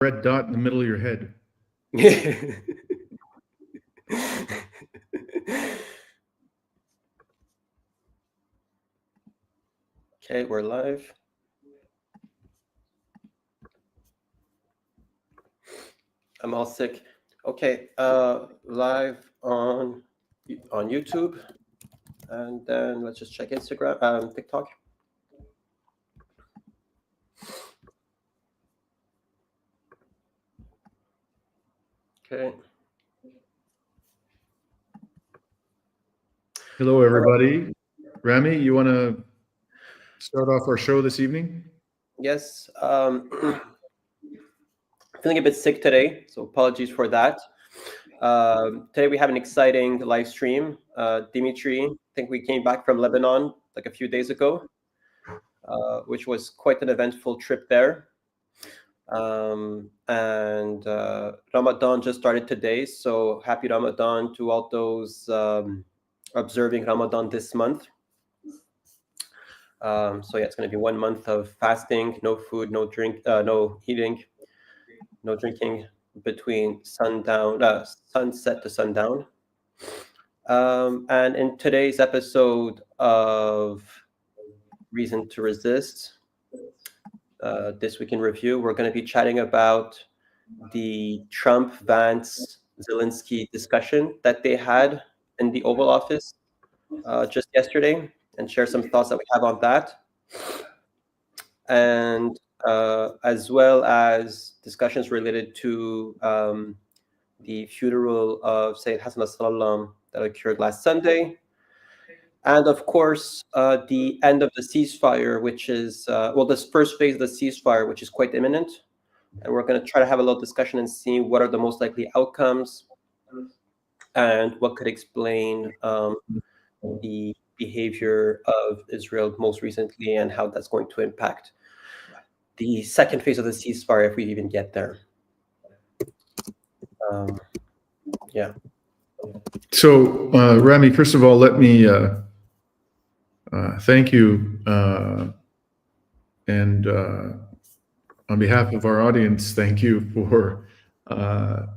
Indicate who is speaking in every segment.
Speaker 1: red dot in the middle of your head.
Speaker 2: Okay, we're live. I'm all sick. Okay, live on YouTube, and then let's just check Instagram, TikTok. Okay.
Speaker 1: Hello, everybody. Rami, you want to start off our show this evening?
Speaker 2: Yes. Feeling a bit sick today, so apologies for that. Today we have an exciting live stream. Dimitri, I think we came back from Lebanon like a few days ago, which was quite an eventful trip there. And Ramadan just started today, so happy Ramadan to all those observing Ramadan this month. So yeah, it's going to be 1 month of fasting, no food, no drink, no eating, no drinking between sunset to sundown. And in today's episode of Reason to Resist, This Week in Review, we're going to be chatting about the Trump, Vance, Zelensky discussion that they had in the Oval Office just yesterday, and share some thoughts that we have on that. And as well as discussions related to the funeral of Sayyid Hassan al-Salam that occurred last Sunday. And of course, the end of the ceasefire, which is, this first phase of the ceasefire, which is quite imminent. And we're going to try to have a little discussion and see what are the most likely outcomes and what could explain the behavior of Israel most recently and how that's going to impact the second phase of the ceasefire if we even get there. Yeah.
Speaker 1: So, Rami, first of all, let me thank you. And on behalf of our audience, thank you for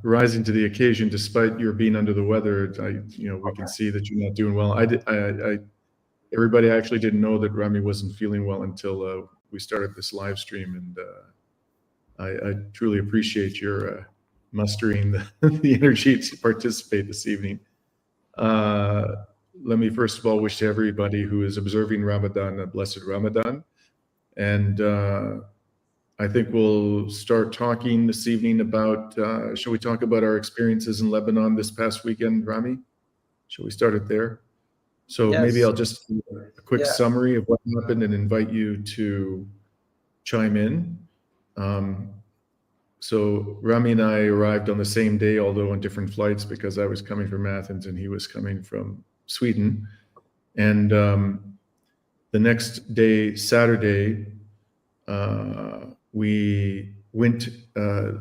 Speaker 1: rising to the occasion despite your being under the weather. We can see that you're not doing well. Everybody actually didn't know that Rami wasn't feeling well until we started this live stream, and I truly appreciate your mustering the energy to participate this evening. Let me first of all wish to everybody who is observing Ramadan a blessed Ramadan, and I think we'll start talking this evening about, shall we talk about our experiences in Lebanon this past weekend, Rami? Shall we start it there? So yes. Maybe I'll just do a quick summary of what happened and invite you to chime in. So Rami and I arrived on the same day, although on different flights, because I was coming from Athens and he was coming from Sweden. And the next day, Saturday, we went,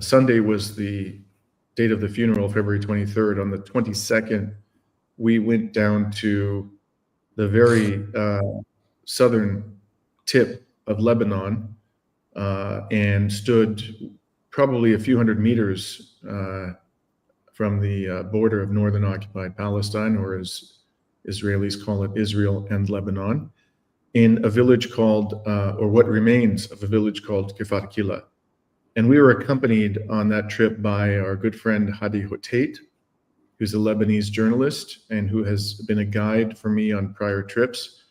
Speaker 1: Sunday was the date of the funeral, February 23rd. On the 22nd, we went down to the very southern tip of Lebanon and stood probably a few hundred meters from the border of northern occupied Palestine, or as Israelis call it, Israel and Lebanon, in a village called, or what remains of a village called Kfar Kila. And we were accompanied on that trip by our good friend Hadi Hotait, who's a Lebanese journalist and who has been a guide for me on prior trips,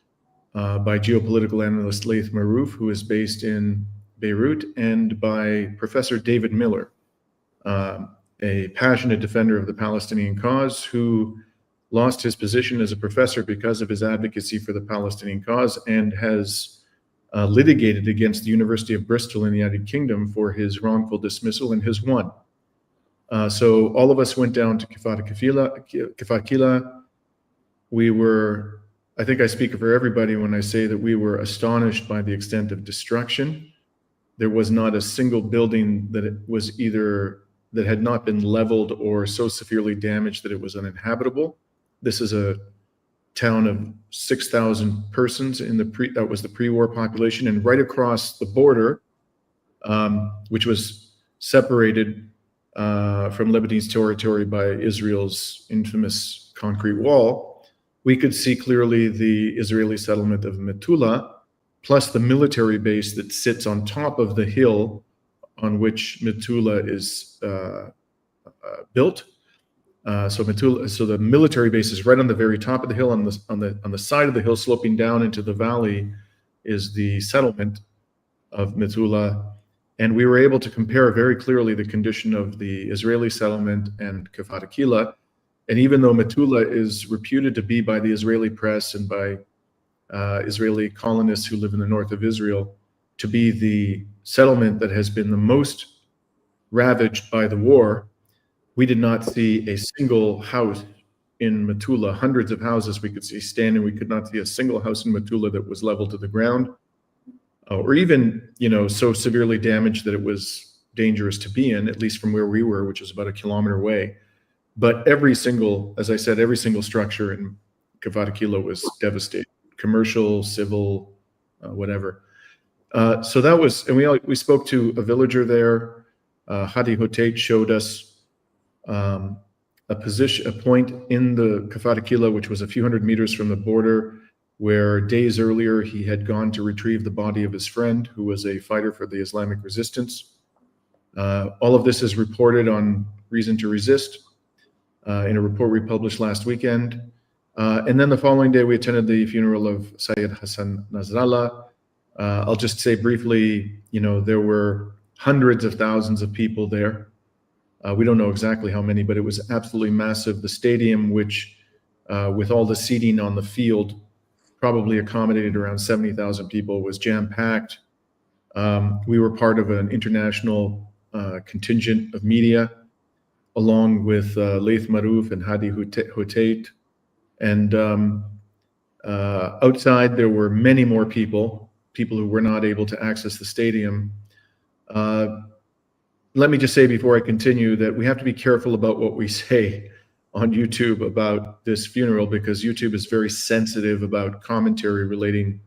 Speaker 1: by geopolitical analyst Laith Marouf, who is based in Beirut, and by Professor David Miller, a passionate defender of the Palestinian cause, who lost his position as a professor because of his advocacy for the Palestinian cause and has litigated against the University of Bristol in the United Kingdom for his wrongful dismissal and has won. So all of us went down to Kfar Kila. We were, I think I speak for everybody when I say that we were astonished by the extent of destruction. There was not a single building that had not been leveled or so severely damaged that it was uninhabitable. This is a town of 6,000 persons that was the pre-war population, and right across the border, which was separated from Lebanese territory by Israel's infamous concrete wall, we could see clearly the Israeli settlement of Metula, plus the military base that sits on top of the hill on which Metula is built. So the military base is right on the very top of the hill. On the side of the hill, sloping down into the valley, is the settlement of Metula. And we were able to compare very clearly the condition of the Israeli settlement and Kafat Akila. And even though Metula is reputed to be by the Israeli press and by Israeli colonists who live in the north of Israel to be the settlement that has been the most ravaged by the war, we did not see a single house in Metula. Hundreds of houses we could see standing. We could not see a single house in Metula that was leveled to the ground, or even, so severely damaged that it was dangerous to be in, at least from where we were, which is about 1 kilometer away. But as I said, every single structure in Kafat Akila was devastated, commercial, civil, whatever. So that was, and we spoke to a villager there. Hadi Hotate showed us a point in the Kafat Akila, which was a few hundred meters from the border, where days earlier he had gone to retrieve the body of his friend, who was a fighter for the Islamic resistance. All of this is reported on Reason to Resist in a report we published last weekend. And then the following day, we attended the funeral of Sayyid Hassan Nasrallah. I'll just say briefly, there were hundreds of thousands of people there. We don't know exactly how many, but it was absolutely massive. The stadium, which with all the seating on the field, probably accommodated around 70,000 people, was jam-packed. We were part of an international contingent of media, along with Laith Marouf and Hadi Hotate. And outside, there were many more people who were not able to access the stadium. Let me just say before I continue that we have to be careful about what we say on YouTube about this funeral, because YouTube is very sensitive about commentary relating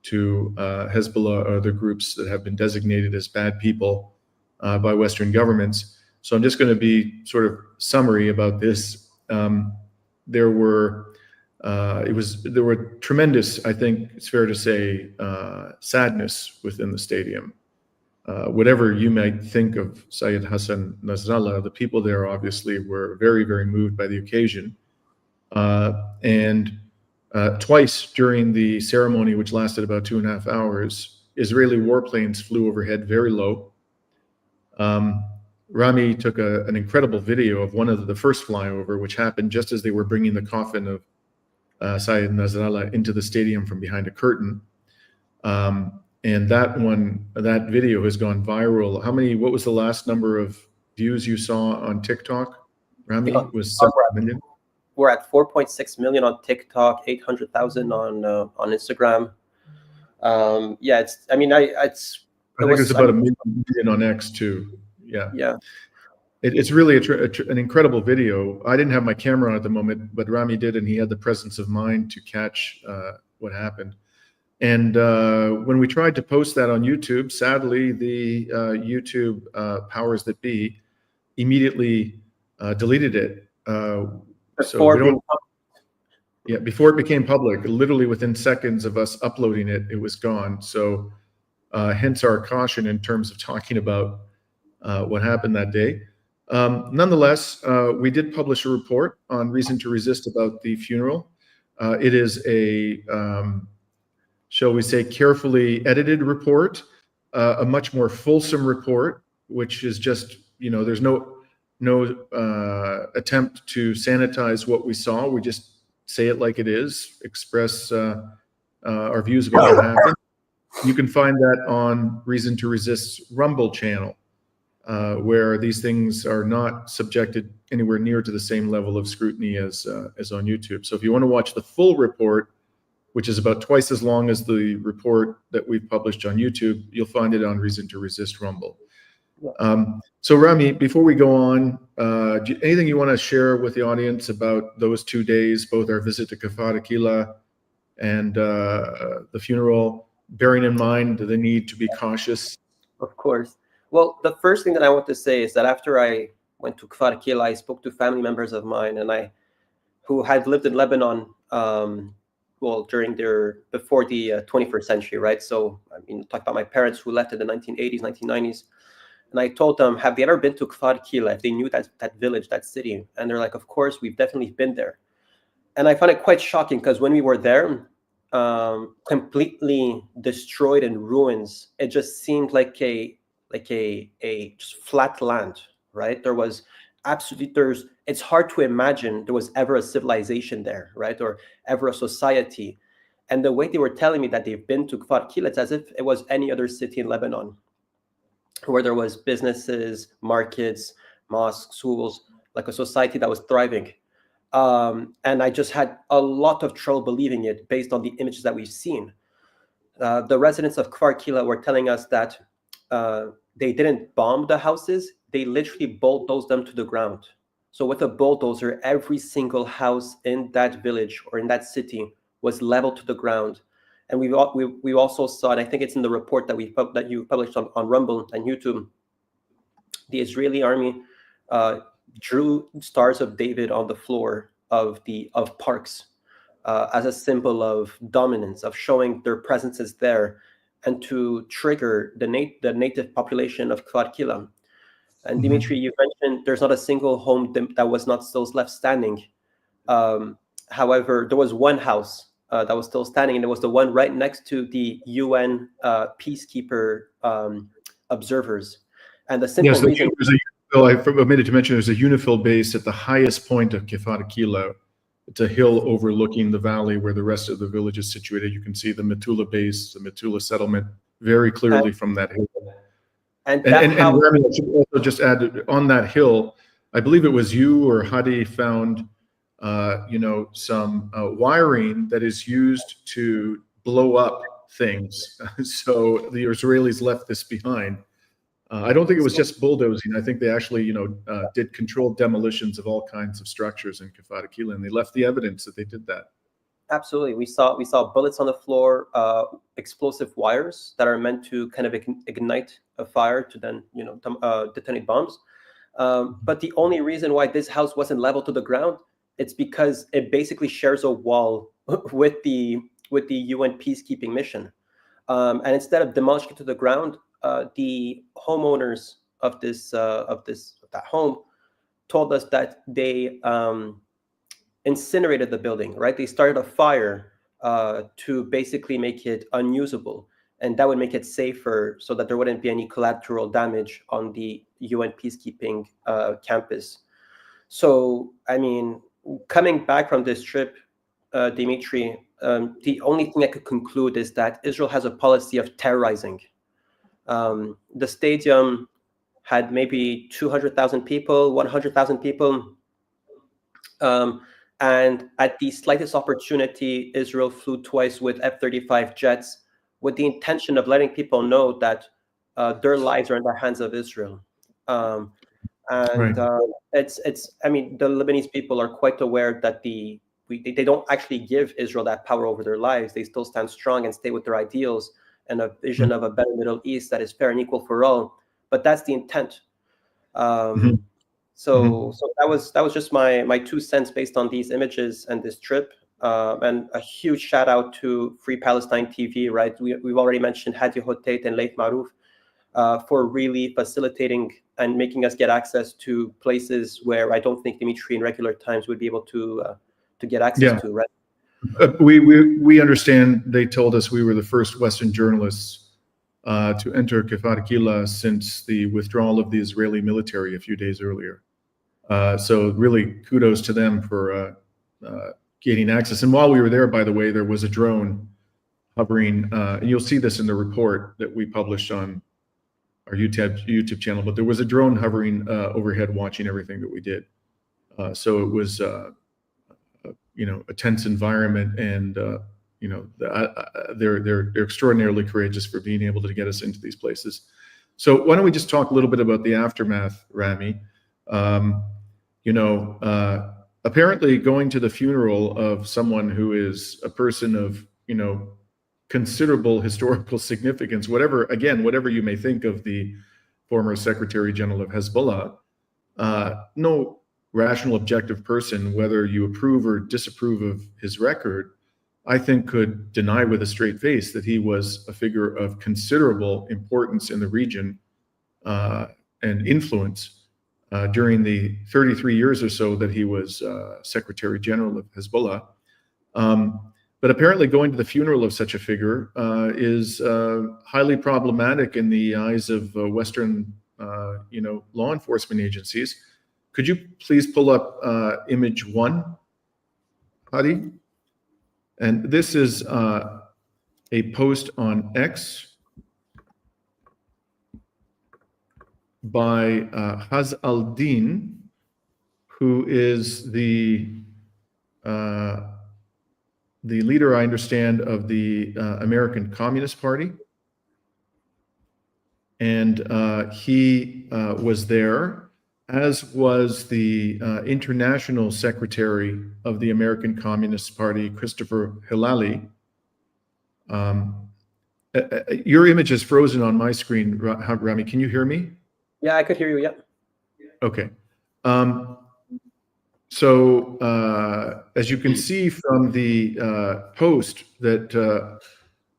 Speaker 1: to Hezbollah or other groups that have been designated as bad people by Western governments. So I'm just going to be sort of summary about this. There were tremendous, I think it's fair to say, sadness within the stadium. Whatever you might think of Sayyid Hassan Nasrallah, the people there obviously were very, very moved by the occasion. And twice during the ceremony, which lasted about 2.5 hours, Israeli warplanes flew overhead very low. Rami took an incredible video of one of the first flyover, which happened just as they were bringing the coffin of Sayyid Nasrallah into the stadium from behind a curtain. And that video has gone viral. What was the last number of views you saw on TikTok? Rami, was 7 million?
Speaker 2: We're at 4.6 million on TikTok, 800,000 on Instagram. Yeah, I think it's
Speaker 1: about 1 million on X too. Yeah.
Speaker 2: Yeah.
Speaker 1: It's really an incredible video. I didn't have my camera on at the moment, but Rami did, and he had the presence of mind to catch what happened. And when we tried to post that on YouTube, sadly, the YouTube powers that be immediately deleted it. Before it became public, literally within seconds of us uploading it, it was gone. So hence our caution in terms of talking about what happened that day. Nonetheless, we did publish a report on Reason to Resist about the funeral. It is a shall we say, carefully edited report, a much more fulsome report, which is just, there's no attempt to sanitize what we saw. We just say it like it is, express our views about what happened. You can find that on Reason to Resist's Rumble channel, where these things are not subjected anywhere near to the same level of scrutiny as on YouTube. So if you want to watch the full report, which is about twice as long as the report that we've published on YouTube, you'll find it on Reason to Resist Rumble. So Rami, before we go on, anything you want to share with the audience about those 2 days, both our visit to Kafat Akila and the funeral, bearing in mind the need to be cautious?
Speaker 2: Of course. Well, the first thing that I want to say is that after I went to Kfar Kila, I spoke to family members of mine who had lived in Lebanon, well, before the 21st century, right? So, I mean, talk about my parents who left in the 1980s, 1990s. And I told them, have they ever been to Kfar Kila? If they knew that village, that city. And they're like, of course, we've definitely been there. And I found it quite shocking because when we were there, completely destroyed in ruins, it just seemed like a just flat land, right? It's hard to imagine there was ever a civilization there, right? Or ever a society. And the way they were telling me that they've been to Kfar Kila, it's as if it was any other city in Lebanon, where there was businesses, markets, mosques, schools, like a society that was thriving. And I just had a lot of trouble believing it based on the images that we've seen. The residents of Kfar Kila were telling us that they didn't bomb the houses, they literally bulldozed them to the ground. So with a bulldozer, every single house in that village or in that city was leveled to the ground. And we also saw, and I think it's in the report that you published on Rumble and YouTube, the Israeli army drew stars of David on the floor of parks as a symbol of dominance, of showing their presence is there, and to trigger the native population of Kfar Kila. And Dimitri, you mentioned there's not a single home that was not still left standing. However, there was one house that was still standing, and it was the one right next to the UN peacekeeper observers. And the simple reason...
Speaker 1: I omitted to mention there's a UNIFIL base at the highest point of Kfar Kila. It's a hill overlooking the valley where the rest of the village is situated. You can see the Metula base, the Metula settlement, very clearly from that hill. And Rami, I should also just add, on that hill, I believe it was you or Hadi found, some wiring that is used to blow up things. So the Israelis left this behind. I don't think it was just bulldozing. I think they actually, did controlled demolitions of all kinds of structures in Kfar Kila, and they left the evidence that they did that.
Speaker 2: Absolutely, we saw bullets on the floor, explosive wires that are meant to kind of ignite a fire to then, detonate bombs. But the only reason why this house wasn't leveled to the ground, it's because it basically shares a wall with the UN peacekeeping mission. And instead of demolishing it to the ground, the homeowners of that home told us that they incinerated the building, right? They started a fire to basically make it unusable, and that would make it safer so that there wouldn't be any collateral damage on the UN peacekeeping campus. So, I mean, coming back from this trip, Dimitri, the only thing I could conclude is that Israel has a policy of terrorizing. The stadium had maybe 200,000 people, 100,000 people. And at the slightest opportunity, Israel flew twice with F-35 jets with the intention of letting people know that their lives are in the hands of Israel. It's I mean, the Lebanese people are quite aware that they don't actually give Israel that power over their lives. They still stand strong and stay with their ideals and a vision of a better Middle East that is fair and equal for all. But that's the intent. So that was just my 2 cents based on these images and this trip. And a huge shout out to Free Palestine TV, right? We've already mentioned Hadi Hotait and Leif Marouf for really facilitating and making us get access to places where I don't think Dimitri in regular times would be able to get access to, right?
Speaker 1: We understand they told us we were the first Western journalists to enter Kfar Kila since the withdrawal of the Israeli military a few days earlier. So really kudos to them for gaining access. And while we were there, by the way, there was a drone hovering, and you'll see this in the report that we published on our YouTube channel, but there was a drone hovering overhead watching everything that we did. So it was a tense environment, and they're extraordinarily courageous for being able to get us into these places. So why don't we just talk a little bit about the aftermath, Rami? Apparently going to the funeral of someone who is a person of considerable historical significance, whatever you may think of the former Secretary General of Hezbollah, no rational, objective person, whether you approve or disapprove of his record, I think could deny with a straight face that he was a figure of considerable importance in the region and influence during the 33 years or so that he was Secretary General of Hezbollah. But apparently going to the funeral of such a figure is highly problematic in the eyes of Western law enforcement agencies. Could you please pull up image 1, Hadi? And this is a post on X by Haz al-Din, who is the leader, I understand, of the American Communist Party. And he was there, as was the international secretary of the American Communist Party, Christopher Hilali. Your image is frozen on my screen, Rami. Can you hear me?
Speaker 2: Yeah, I could hear you, yeah.
Speaker 1: Okay. So as you can see from the post that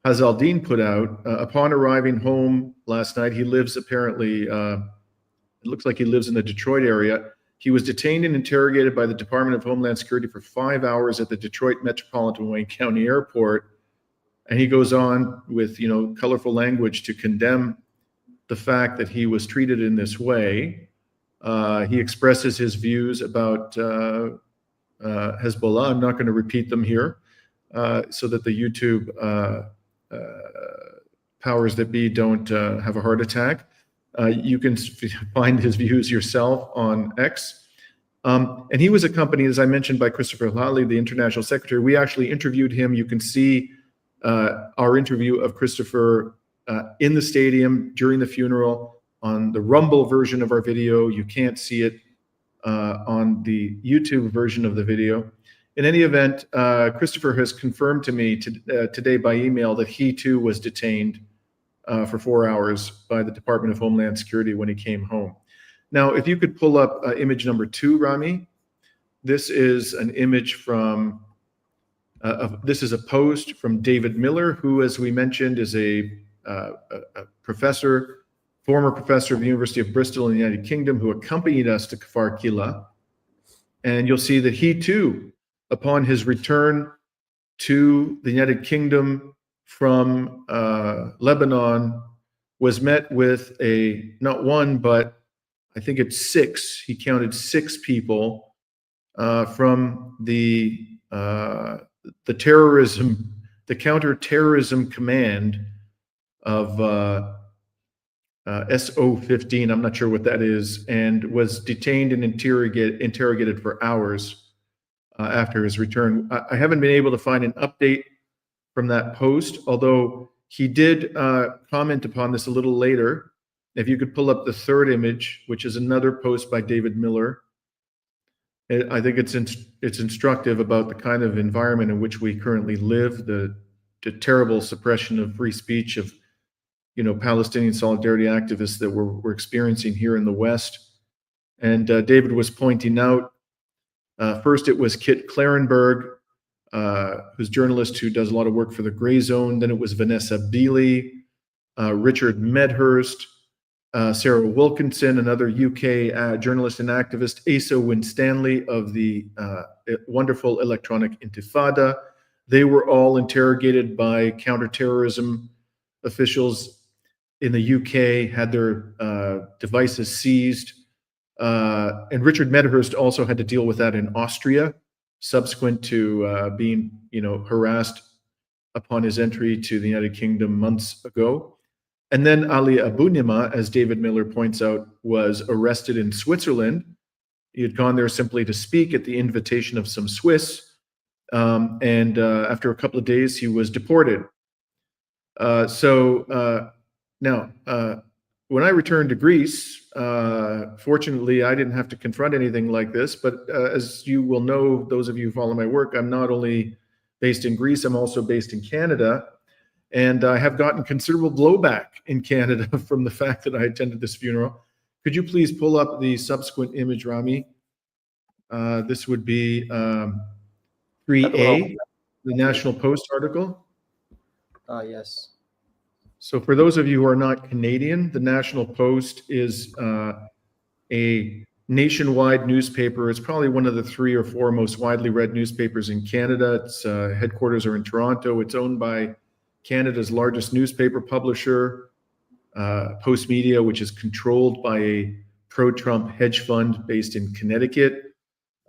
Speaker 1: Haz al-Din put out, upon arriving home last night, he lives apparently, it looks like he lives in the Detroit area. He was detained and interrogated by the Department of Homeland Security for 5 hours at the Detroit Metropolitan Wayne County Airport. And he goes on with, colorful language to condemn the fact that he was treated in this way. He expresses his views about Hezbollah. I'm not going to repeat them here so that the YouTube powers that be don't have a heart attack. You can find his views yourself on X. And he was accompanied, as I mentioned, by Christopher Hilali, the international secretary. We actually interviewed him. You can see our interview of Christopher in the stadium during the funeral on the Rumble version of our video. You can't see it on the YouTube version of the video. In any event, Christopher has confirmed to me today by email that he too was detained for 4 hours by the Department of Homeland Security when he came home. Now, if you could pull up image number 2, Rami. This is an image from, this is a post from David Miller, who, as we mentioned, is a professor, former professor of the University of Bristol in the United Kingdom, who accompanied us to Kfar Kila. And you'll see that he too, upon his return to the United Kingdom from Lebanon, was met with not one, but I think it's 6. He counted 6 people from the counterterrorism command of SO15, I'm not sure what that is, and was detained and interrogated for hours after his return. I haven't been able to find an update from that post, although he did comment upon this a little later. If you could pull up the 3rd image, which is another post by David Miller. I think it's instructive about the kind of environment in which we currently live, the terrible suppression of free speech of Palestinian solidarity activists that we're experiencing here in the West. And David was pointing out, first it was Kit Clarenberg, who's a journalist who does a lot of work for the Gray Zone. Then it was Vanessa Beeley, Richard Medhurst, Sarah Wilkinson, another UK journalist and activist, Asa Winstanley of the wonderful Electronic Intifada. They were all interrogated by counterterrorism officials in the UK, had their devices seized. And Richard Medhurst also had to deal with that in Austria, subsequent to being harassed upon his entry to the United Kingdom months ago. And then Ali Abunimah, as David Miller points out, was arrested in Switzerland. He had gone there simply to speak at the invitation of some Swiss. And after a couple of days, he was deported. Now, when I returned to Greece, fortunately, I didn't have to confront anything like this. But as you will know, those of you who follow my work, I'm not only based in Greece, I'm also based in Canada. And I have gotten considerable blowback in Canada from the fact that I attended this funeral. Could you please pull up the subsequent image, Rami? This would be 3A, the National Post article.
Speaker 2: Yes.
Speaker 1: So for those of you who are not Canadian, the National Post is a nationwide newspaper. It's probably one of the 3 or 4 most widely read newspapers in Canada. Its headquarters are in Toronto. It's owned by Canada's largest newspaper publisher, Post Media, which is controlled by a pro-Trump hedge fund based in Connecticut.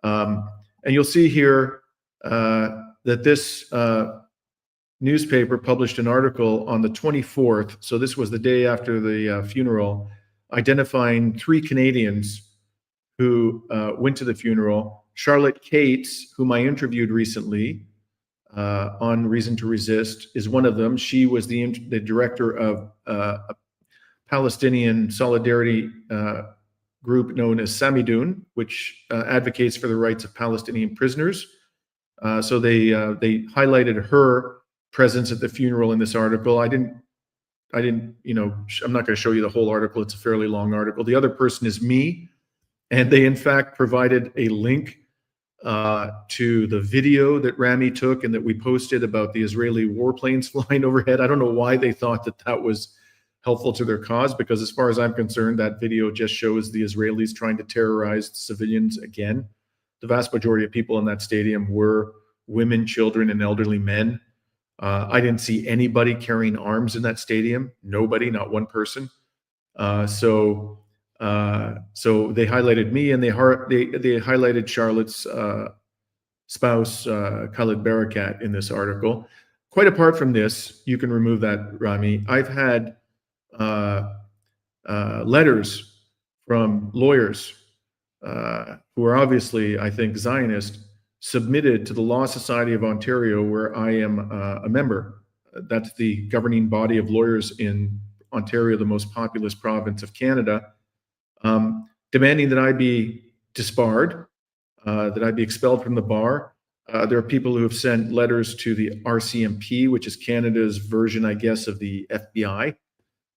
Speaker 1: And you'll see here that this newspaper published an article on the 24th, so this was the day after the funeral, identifying 3 Canadians who went to the funeral. Charlotte Cates, whom I interviewed recently on Reason to Resist, is one of them. She was the director of a Palestinian solidarity group known as Samidoun, which advocates for the rights of Palestinian prisoners. So they highlighted her presence at the funeral in this article. I didn't, you know, I'm not going to show you the whole article. It's a fairly long article. The other person is me, and they in fact provided a link to the video that Rami took and that we posted about the Israeli warplanes flying overhead. I don't know why they thought that that was helpful to their cause, because as far as I'm concerned, that video just shows the Israelis trying to terrorize civilians again. The vast majority of people in that stadium were women, children, and elderly men. I didn't see anybody carrying arms in that stadium. Nobody, not one person. So they highlighted me, and they highlighted Charlotte's spouse, Khalid Barakat, in this article. Quite apart from this, you can remove that, Rami. I've had letters from lawyers who are obviously, I think, Zionist, submitted to the Law Society of Ontario, where I am a member. That's the governing body of lawyers in Ontario, the most populous province of Canada, demanding that I be disbarred, that I be expelled from the bar. There are people who have sent letters to the RCMP, which is Canada's version, I guess, of the FBI.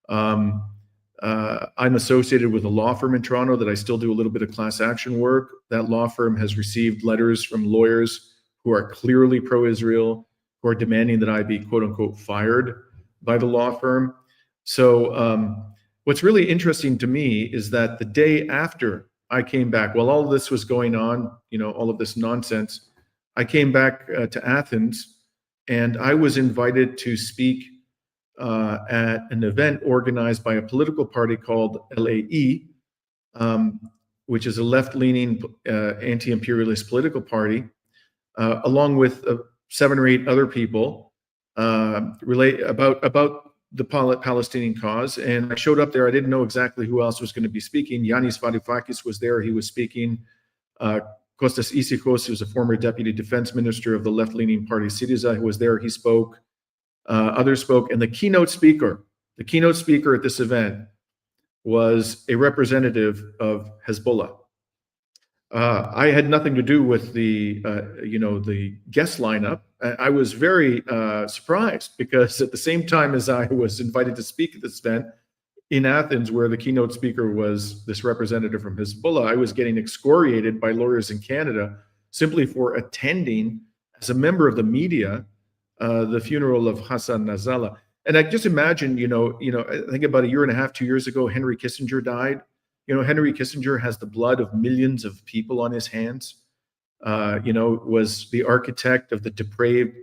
Speaker 1: I'm associated with a law firm in Toronto that I still do a little bit of class action work. That law firm has received letters from lawyers who are clearly pro-Israel, who are demanding that I be, quote unquote, fired by the law firm. So what's really interesting to me is that the day after I came back, while all of this was going on, you know, all of this nonsense, I came back to Athens, and I was invited to speak at an event organized by a political party called LAE, which is a left-leaning anti-imperialist political party, along with 7 or 8 other people, relate about the Palestinian cause. And I showed up there. I didn't know exactly who else was going to be speaking. Yanis Varoufakis was there. He was speaking. Kostas Issikos, who's a former deputy defense minister of the left-leaning party Syriza, who was there. He spoke. Others spoke, and the keynote speaker at this event was a representative of Hezbollah. I had nothing to do with the guest lineup. I was very surprised, because at the same time as I was invited to speak at this event in Athens, where the keynote speaker was this representative from Hezbollah, I was getting excoriated by lawyers in Canada simply for attending as a member of the media the funeral of Hassan Nasrallah. And I just imagine, I think about 1.5 years, 2 years ago, Henry Kissinger died. Henry Kissinger has the blood of millions of people on his hands. Was the architect of the depraved,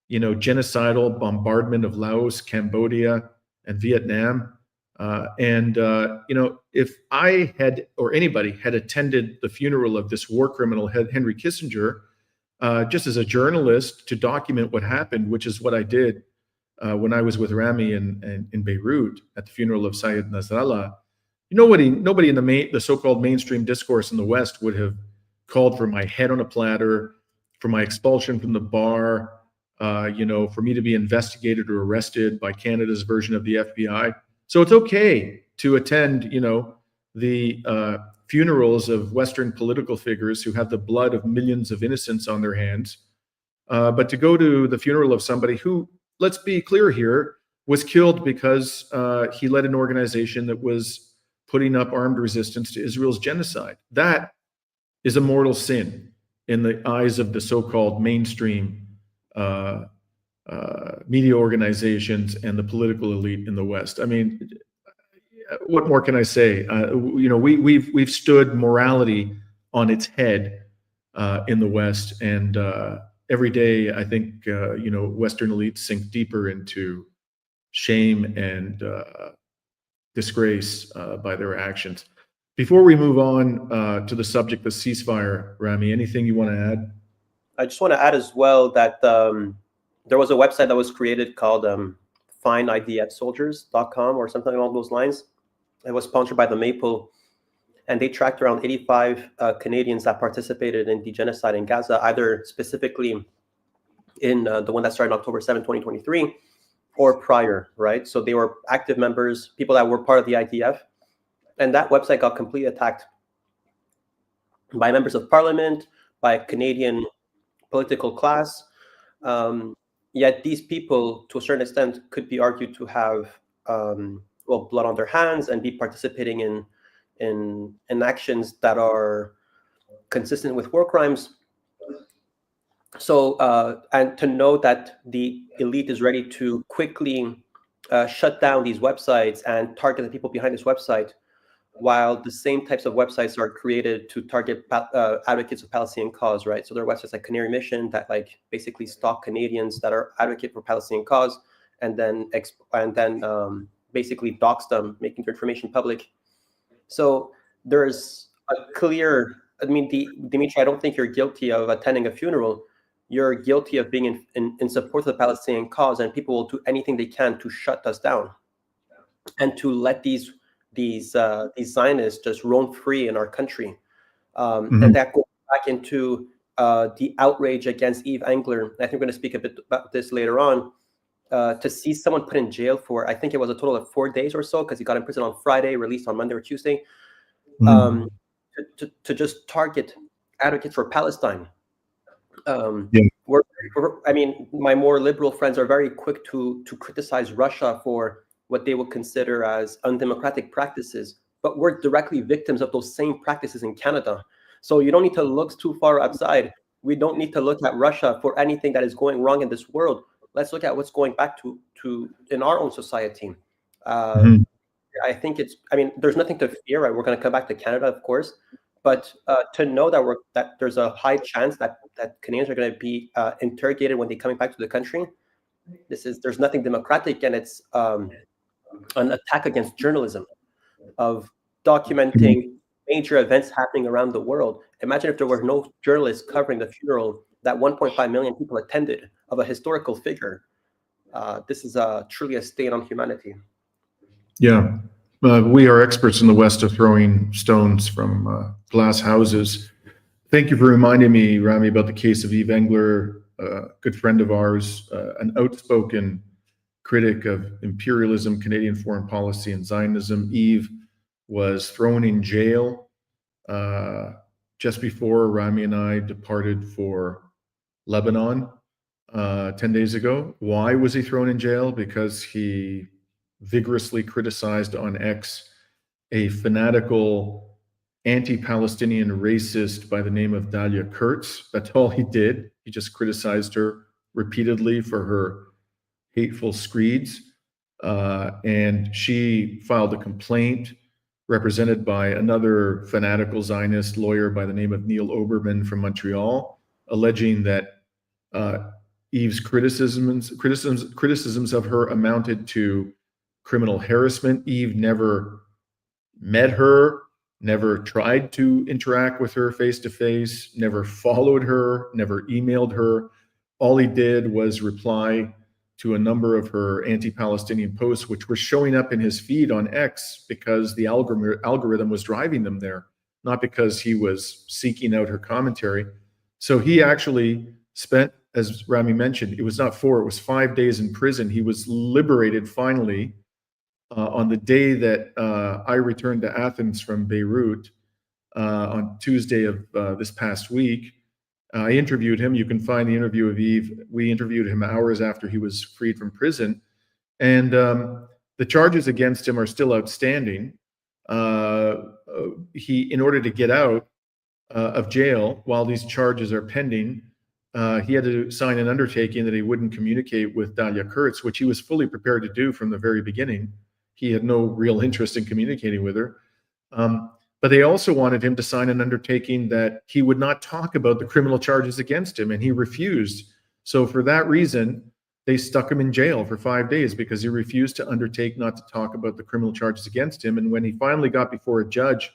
Speaker 1: genocidal bombardment of Laos, Cambodia, and Vietnam. If I had, or anybody had attended the funeral of this war criminal, Henry Kissinger, just as a journalist to document what happened, which is what I did when I was with Rami in Beirut at the funeral of Sayed Nasrallah. Nobody in the so-called mainstream discourse in the West would have called for my head on a platter, for my expulsion from the bar, for me to be investigated or arrested by Canada's version of the FBI. So it's okay to attend, the funerals of Western political figures who have the blood of millions of innocents on their hands. But to go to the funeral of somebody who, let's be clear here, was killed because he led an organization that was putting up armed resistance to Israel's genocide. That is a mortal sin in the eyes of the so-called mainstream media organizations and the political elite in the West. I mean, what more can I say? We've stood morality on its head in the West, and every day I think Western elites sink deeper into shame and disgrace by their actions. Before we move on to the subject of ceasefire, Rami, anything you want to add?
Speaker 2: I just want to add as well that there was a website that was created called findidfsoldiers.com or something along those lines. It was sponsored by the Maple, and they tracked around 85 Canadians that participated in the genocide in Gaza, either specifically in the one that started on October 7, 2023, or prior, right? So they were active members, people that were part of the IDF, and that website got completely attacked by members of parliament, by Canadian political class. Yet these people, to a certain extent, could be argued to have blood on their hands and be participating in actions that are consistent with war crimes. So, and to know that the elite is ready to quickly shut down these websites and target the people behind this website, while the same types of websites are created to target advocates of Palestinian cause, right? So there are websites like Canary Mission that basically stalk Canadians that are advocate for Palestinian cause, and then basically dox them, making their information public. So there's a clear, Dimitri, I don't think you're guilty of attending a funeral. You're guilty of being in support of the Palestinian cause, and people will do anything they can to shut us down and to let these Zionists just roam free in our country. And that goes back into the outrage against Eve Engler. I think we're going to speak a bit about this later on. To see someone put in jail for, I think it was a total of 4 days or so, because he got in prison on Friday, released on Monday or Tuesday, to just target advocates for Palestine. My more liberal friends are very quick to criticize Russia for what they would consider as undemocratic practices, but we're directly victims of those same practices in Canada. So you don't need to look too far outside. We don't need to look at Russia for anything that is going wrong in this world. Let's look at what's going back to in our own society. I think there's nothing to fear, right? We're going to come back to Canada, of course, but to know that there's a high chance that Canadians are going to be interrogated when they're coming back to the country. There's nothing democratic, and it's an attack against journalism, of documenting major events happening around the world. Imagine if there were no journalists covering the funeral that 1.5 million people attended of a historical figure. This is truly a stain on humanity.
Speaker 1: Yeah, we are experts in the West of throwing stones from glass houses. Thank you for reminding me, Rami, about the case of Eve Engler, a good friend of ours, an outspoken critic of imperialism, Canadian foreign policy, and Zionism. Eve was thrown in jail just before Rami and I departed for Lebanon 10 days ago. Why was he thrown in jail? Because he vigorously criticized on X a fanatical anti-Palestinian racist by the name of Dalia Kurtz. That's all he did. He just criticized her repeatedly for her hateful screeds. And she filed a complaint represented by another fanatical Zionist lawyer by the name of Neil Oberman from Montreal, alleging that Eve's criticisms of her amounted to criminal harassment. Eve never met her, never tried to interact with her face to face, never followed her, never emailed her. All he did was reply to a number of her anti-Palestinian posts, which were showing up in his feed on X because the algorithm was driving them there, not because he was seeking out her commentary. So he actually spent, as Rami mentioned, it was not 4, it was 5 days in prison. He was liberated finally on the day that I returned to Athens from Beirut on Tuesday of this past week. I interviewed him. You can find the interview of Yves. We interviewed him hours after he was freed from prison. And the charges against him are still outstanding. In order to get out of jail while these charges are pending, he had to sign an undertaking that he wouldn't communicate with Dalia Kurtz, which he was fully prepared to do from the very beginning. He had no real interest in communicating with her. But they also wanted him to sign an undertaking that he would not talk about the criminal charges against him, and he refused. So for that reason, they stuck him in jail for 5 days because he refused to undertake not to talk about the criminal charges against him. And when he finally got before a judge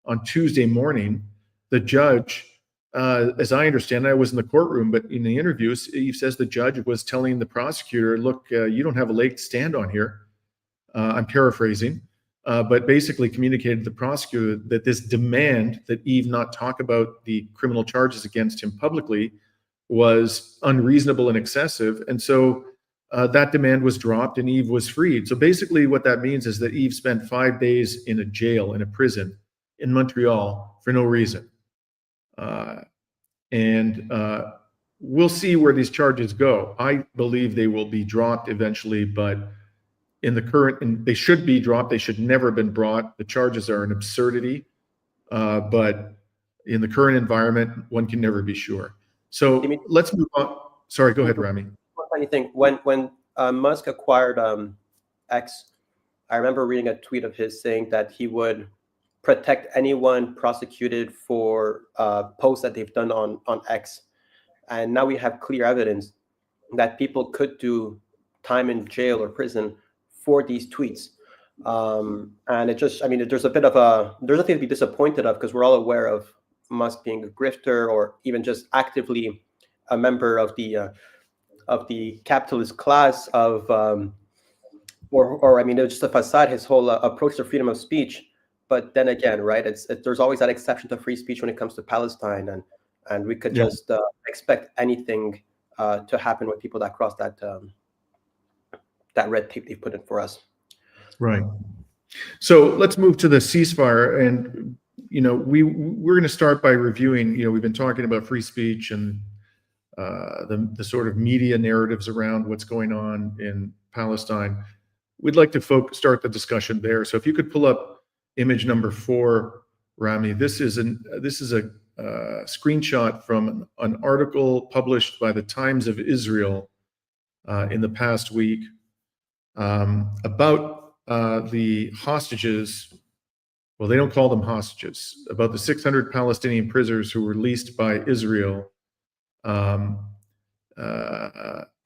Speaker 1: on Tuesday morning, the judge, as I understand it, I was in the courtroom, but in the interviews, he says the judge was telling the prosecutor, look, you don't have a leg to stand on here. I'm paraphrasing. But basically communicated to the prosecutor that this demand that Yves not talk about the criminal charges against him publicly was unreasonable and excessive. And so that demand was dropped and Yves was freed. So basically what that means is that Yves spent 5 days in a jail, in a prison in Montreal for no reason. We'll see where these charges go. I believe they will be dropped eventually, but in the current, and they should be dropped. They should never have been brought. The charges are an absurdity, but in the current environment, one can never be sure. So let's move on. Sorry, go ahead, Rami.
Speaker 2: One funny thing, when Musk acquired X, I remember reading a tweet of his saying that he would protect anyone prosecuted for posts that they've done on X. And now we have clear evidence that people could do time in jail or prison for these tweets. And it just, I mean, there's nothing to be disappointed of, because we're all aware of Musk being a grifter or even just actively a member of the capitalist class or I mean, it's just a facade, his whole approach to freedom of speech. But then again, right, there's always that exception to free speech when it comes to Palestine, and we could just expect anything to happen with people that cross that red tape they put in for us.
Speaker 1: Right. So let's move to the ceasefire, and we're going to start by reviewing. We've been talking about free speech and the sort of media narratives around what's going on in Palestine. We'd like to start the discussion there. So if you could pull up image number 4, Rami. This is a screenshot from an article published by the Times of Israel in the past week about the hostages. Well, they don't call them hostages. About the 600 Palestinian prisoners who were released by Israel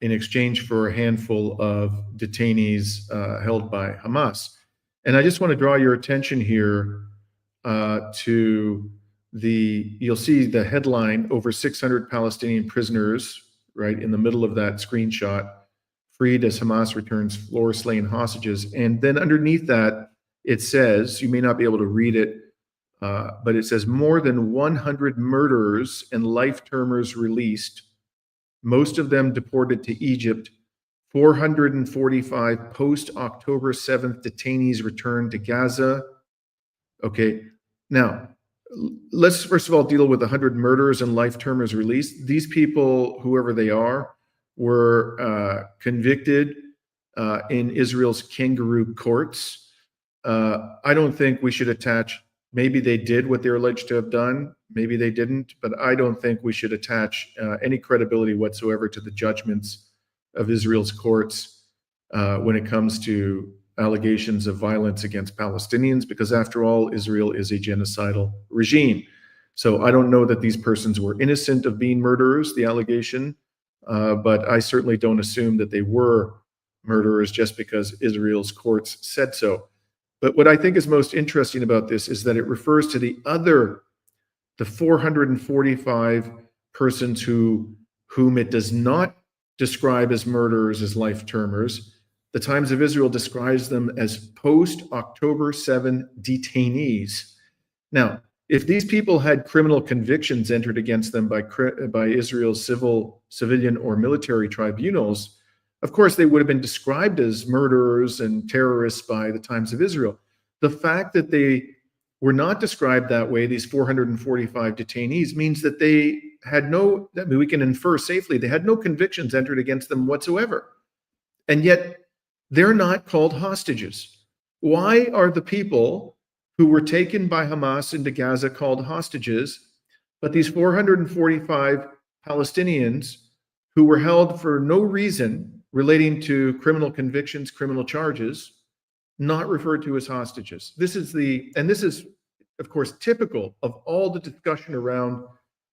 Speaker 1: in exchange for a handful of detainees held by Hamas. And I just want to draw your attention here to you'll see the headline, over 600 Palestinian prisoners, right in the middle of that screenshot, freed as Hamas returns floor-slain hostages. And then underneath that, it says, you may not be able to read it, but it says more than 100 murderers and life-termers released, most of them deported to Egypt. 445 post-October 7th detainees returned to Gaza. Okay, now, let's first of all deal with 100 murderers and life-termers released. These people, whoever they are, were convicted in Israel's kangaroo courts. I don't think we should attach, maybe they did what they're alleged to have done, maybe they didn't, but I don't think we should attach any credibility whatsoever to the judgments of Israel's courts when it comes to allegations of violence against Palestinians, because after all, Israel is a genocidal regime. So I don't know that these persons were innocent of being murderers, the allegation, but I certainly don't assume that they were murderers just because Israel's courts said so. But what I think is most interesting about this is that it refers to the 445 persons whom it does not describe as murderers, as life-termers. The Times of Israel describes them as post-October 7 detainees. Now, if these people had criminal convictions entered against them by Israel's civilian or military tribunals, of course, they would have been described as murderers and terrorists by the Times of Israel. The fact that they were not described that way, these 445 detainees, means that they had no, I mean, we can infer safely, they had no convictions entered against them whatsoever. And yet they're not called hostages. Why are the people who were taken by Hamas into Gaza called hostages, but these 445 Palestinians who were held for no reason relating to criminal convictions, criminal charges, not referred to as hostages? This is of course, typical of all the discussion around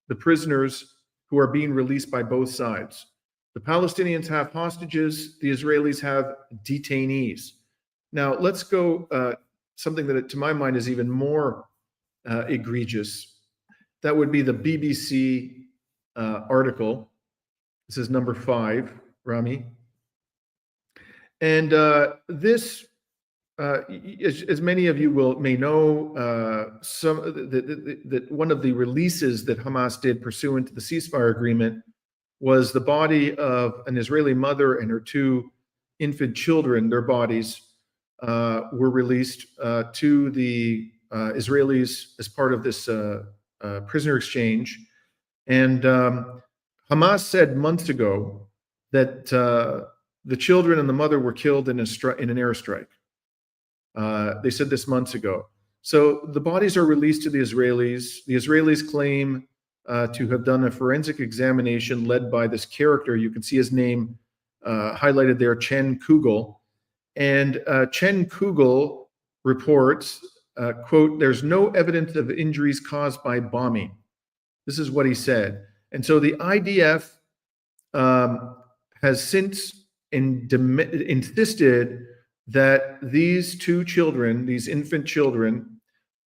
Speaker 1: the prisoners who are being released by both sides. The Palestinians have hostages, the Israelis have detainees. Now, let's go something that, to my mind, is even more egregious. That would be the BBC article. This is number 5, Rami. And this, as many of you may know, that one of the releases that Hamas did pursuant to the ceasefire agreement was the body of an Israeli mother and her 2 infant children. Their bodies were released to the Israelis as part of this prisoner exchange. And Hamas said months ago that the children and the mother were killed in an airstrike. They said this months ago. So the bodies are released to the Israelis. The Israelis claim to have done a forensic examination led by this character. You can see his name highlighted there, Chen Kugel. And Chen Kugel reports, quote, "There's no evidence of injuries caused by bombing." This is what he said. And so the IDF has since insisted that these 2 children, these infant children,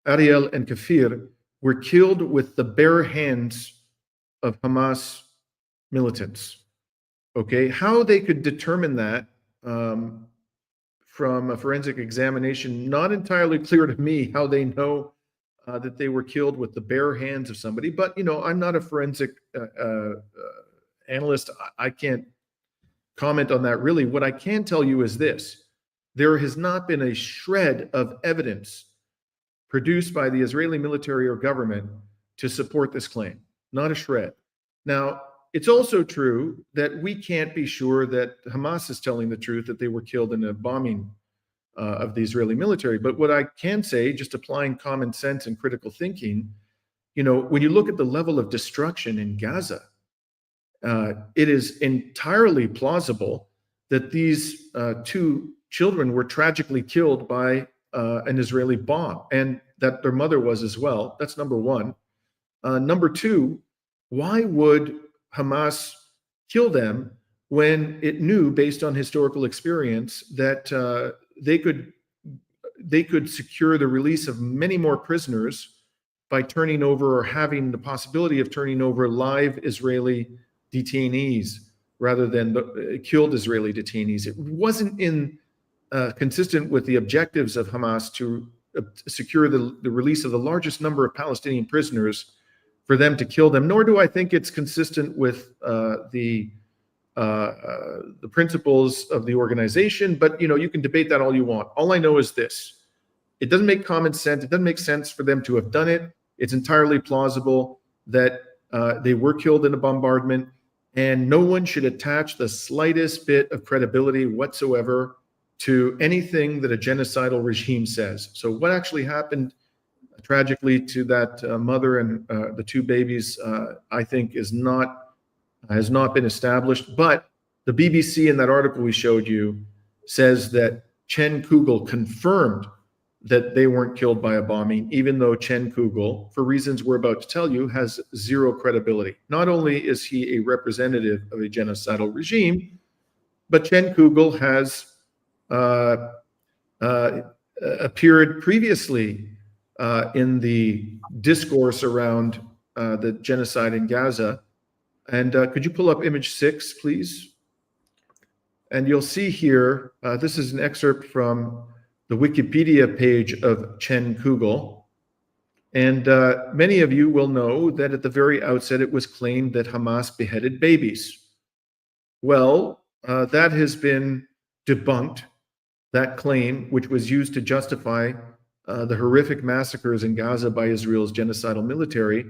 Speaker 1: Ariel and Kafir, were killed with the bare hands of Hamas militants. Okay, how they could determine that from a forensic examination, not entirely clear to me how they know that they were killed with the bare hands of somebody. But, you know, I'm not a forensic analyst. I can't comment on that really. What I can tell you is this: there has not been a shred of evidence produced by the Israeli military or government to support this claim. Not a shred. Now, it's also true that we can't be sure that Hamas is telling the truth, that they were killed in a bombing of the Israeli military. But what I can say, just applying common sense and critical thinking, you know, when you look at the level of destruction in Gaza, it is entirely plausible that these 2 children were tragically killed by an Israeli bomb, and that their mother was as well. That's number 1. Number 2, why would Hamas kill them when it knew, based on historical experience, that they could secure the release of many more prisoners by turning over, or having the possibility of turning over, live Israeli detainees rather than killed Israeli detainees? It wasn't consistent with the objectives of Hamas to secure the release of the largest number of Palestinian prisoners for them to kill them, nor do I think it's consistent with the principles of the organization. But, you know, you can debate that all you want. All I know is this: it doesn't make common sense. It doesn't make sense for them to have done it. It's entirely plausible that they were killed in a bombardment, and no one should attach the slightest bit of credibility whatsoever to anything that a genocidal regime says. So what actually happened tragically to that mother and the 2 babies, I think has not been established. But the BBC, in that article we showed you, says that Chen Kugel confirmed that they weren't killed by a bombing, even though Chen Kugel, for reasons we're about to tell you, has 0 credibility. Not only is he a representative of a genocidal regime, but Chen Kugel has appeared previously in the discourse around the genocide in Gaza. And could you pull up image 6, please? And you'll see here, this is an excerpt from the Wikipedia page of Chen Kugel. And many of you will know that at the very outset, it was claimed that Hamas beheaded babies. Well, that has been debunked, that claim, which was used to justify the horrific massacres in Gaza by Israel's genocidal military.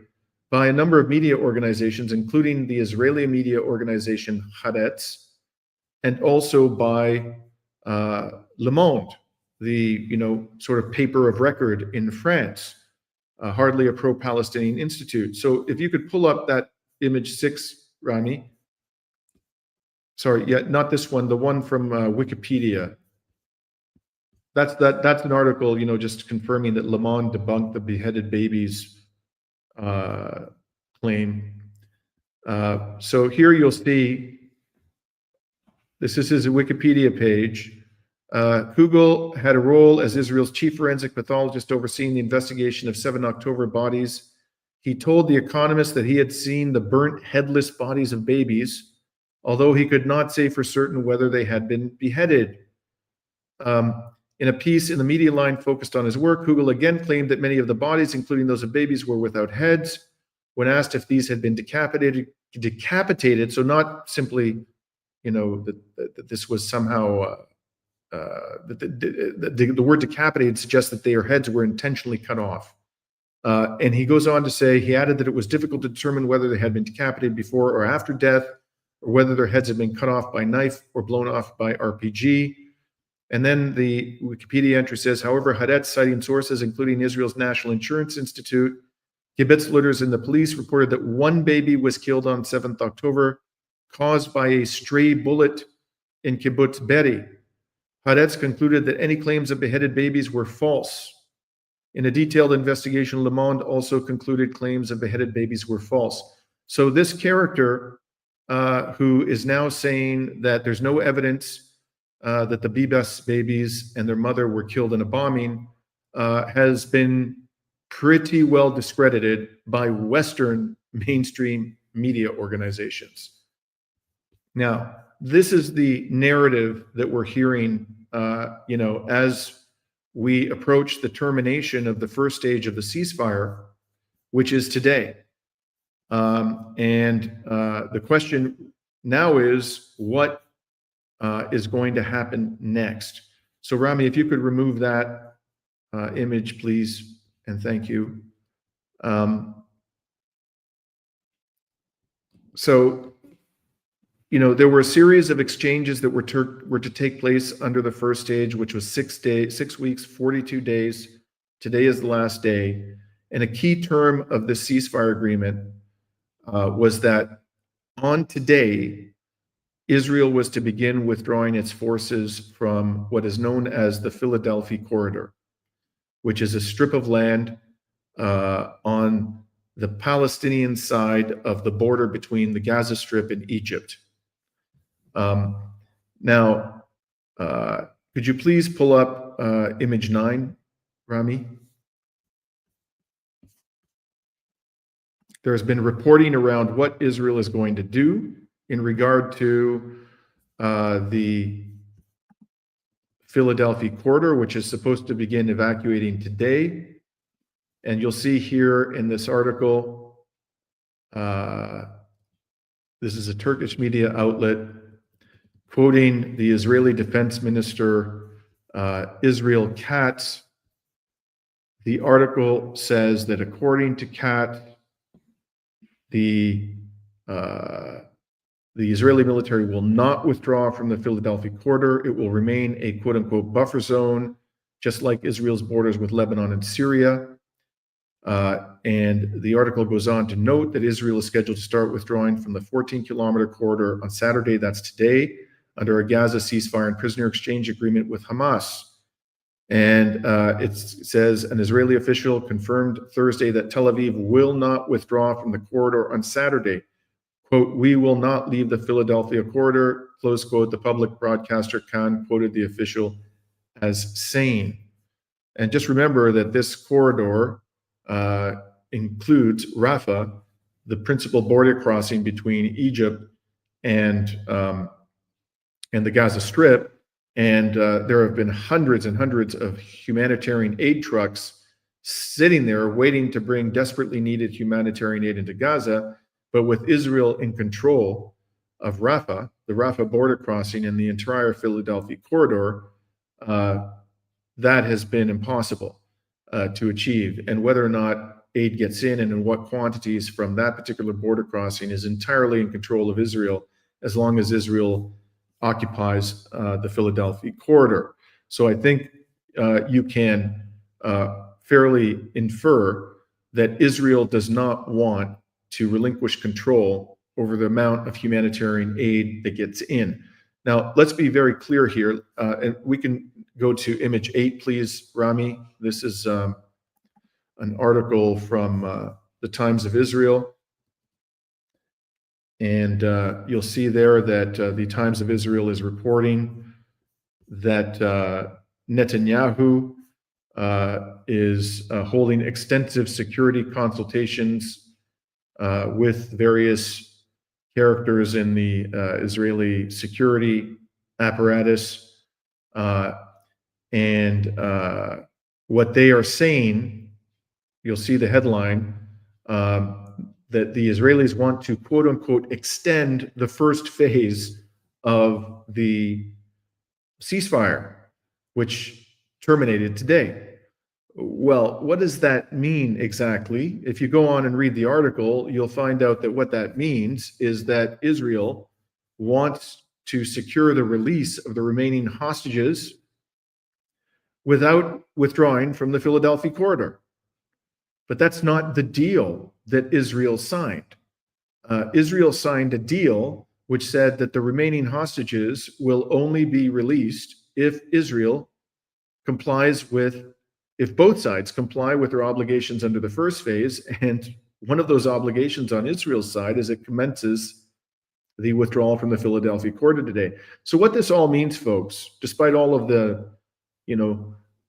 Speaker 1: by a number of media organizations, including the Israeli media organization Haaretz, and also by Le Monde, the sort of paper of record in France, hardly a pro-Palestinian institute. So if you could pull up that image 6, Rami. Sorry, yeah, not this one, the one from Wikipedia. That's an article, just confirming that Le Monde debunked the beheaded babies claim. So here you'll see, this is his Wikipedia page. Hugel had a role as Israel's chief forensic pathologist overseeing the investigation of 7 October bodies. He told The Economist that he had seen the burnt, headless bodies of babies, although he could not say for certain whether they had been beheaded. In a piece in the media line focused on his work, Hugel again claimed that many of the bodies, including those of babies, were without heads. When asked if these had been decapitated, so not simply, that this was somehow, the word decapitated suggests that their heads were intentionally cut off. And he goes on to say, he added that it was difficult to determine whether they had been decapitated before or after death, or whether their heads had been cut off by knife or blown off by RPG. And then the Wikipedia entry says, however, Haaretz, citing sources including Israel's National Insurance Institute, kibbutz leaders and the police reported that one baby was killed on 7th October, caused by a stray bullet in kibbutz Be'eri. Haaretz concluded that any claims of beheaded babies were false. In a detailed investigation, Le Monde also concluded claims of beheaded babies were false. So this character, who is now saying that there's no evidence that the Bibas babies and their mother were killed in a bombing, has been pretty well discredited by Western mainstream media organizations. Now, this is the narrative that we're hearing, as we approach the termination of the first stage of the ceasefire, which is today. The question now is, what is going to happen next? So Rami, if you could remove that image, please, and thank you. There were a series of exchanges that were to take place under the first stage, which was 6 weeks, 42 days. Today is the last day. And a key term of the ceasefire agreement was that on today, Israel was to begin withdrawing its forces from what is known as the Philadelphia corridor, which is a strip of land on the Palestinian side of the border between the Gaza Strip and Egypt. Now, could you please pull up image 9, Rami? There has been reporting around what Israel is going to do in regard to the Philadelphia corridor, which is supposed to begin evacuating today. And you'll see here in this article, this is a Turkish media outlet quoting the Israeli Defense Minister, Israel Katz. The article says that according to Katz, the Israeli military will not withdraw from the Philadelphia corridor. It will remain a quote-unquote buffer zone, just like Israel's borders with Lebanon and Syria. And the article goes on to note that Israel is scheduled to start withdrawing from the 14-kilometer corridor on Saturday, that's today, under a Gaza ceasefire and prisoner exchange agreement with Hamas. And it says an Israeli official confirmed Thursday that Tel Aviv will not withdraw from the corridor on Saturday. Quote, we will not leave the Philadelphia corridor, close quote. The public broadcaster Khan quoted the official as saying. And just remember that this corridor includes Rafah, the principal border crossing between Egypt and the Gaza Strip. And there have been hundreds and hundreds of humanitarian aid trucks sitting there waiting to bring desperately needed humanitarian aid into Gaza. But with Israel in control of Rafah, the Rafah border crossing, and the entire Philadelphia corridor, that has been impossible to achieve. And whether or not aid gets in and in what quantities from that particular border crossing is entirely in control of Israel, as long as Israel occupies the Philadelphia corridor. So I think you can fairly infer that Israel does not want to relinquish control over the amount of humanitarian aid that gets in. Now, let's be very clear here, and we can go to image 8, please, Rami. This is an article from the Times of Israel. And you'll see there that the Times of Israel is reporting that Netanyahu is holding extensive security consultations with various characters in the Israeli security apparatus. And what they are saying, you'll see the headline, that the Israelis want to, quote unquote, extend the first phase of the ceasefire, which terminated today. Well, what does that mean exactly? If you go on and read the article, you'll find out that what that means is that Israel wants to secure the release of the remaining hostages without withdrawing from the Philadelphia corridor. But that's not the deal that Israel signed. Israel signed a deal which said that the remaining hostages will only be released if if both sides comply with their obligations under the first phase. And one of those obligations on Israel's side is it commences the withdrawal from the Philadelphia corridor today. So what this all means, folks, despite all of the,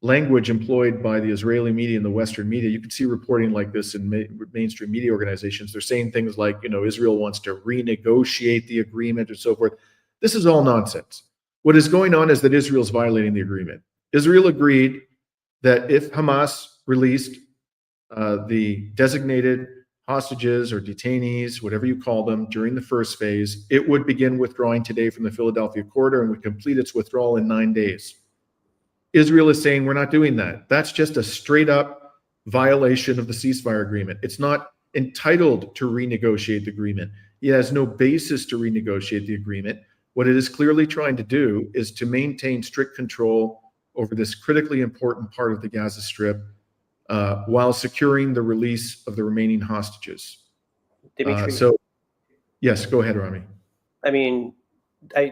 Speaker 1: language employed by the Israeli media and the Western media, you can see reporting like this in mainstream media organizations. They're saying things like, Israel wants to renegotiate the agreement or so forth. This is all nonsense. What is going on is that Israel's violating the agreement. Israel agreed that if Hamas released the designated hostages or detainees, whatever you call them, during the first phase, it would begin withdrawing today from the Philadelphia corridor and would complete its withdrawal in 9 days. Israel is saying we're not doing that. That's just a straight up violation of the ceasefire agreement. It's not entitled to renegotiate the agreement. It has no basis to renegotiate the agreement. What it is clearly trying to do is to maintain strict control over this critically important part of the Gaza Strip while securing the release of the remaining hostages.
Speaker 2: Dimitri,
Speaker 1: Yes, go ahead, Rami.
Speaker 2: I mean,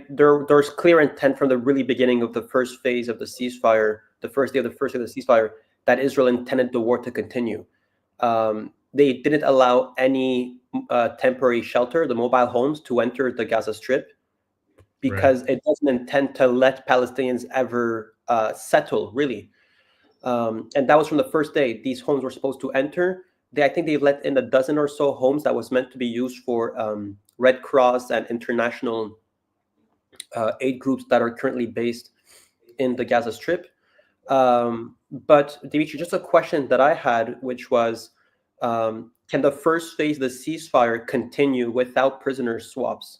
Speaker 2: there's clear intent from the really beginning of the first phase of the ceasefire, the first day of the ceasefire, that Israel intended the war to continue. They didn't allow any temporary shelter, the mobile homes, to enter the Gaza Strip because it doesn't intend to let Palestinians ever settle, really. And that was from the first day. These homes were supposed to enter. I think they let in a dozen or so homes that was meant to be used for Red Cross and international aid groups that are currently based in the Gaza Strip. But Dimitri, just a question that I had, which was, can the first phase of the ceasefire continue without prisoner swaps?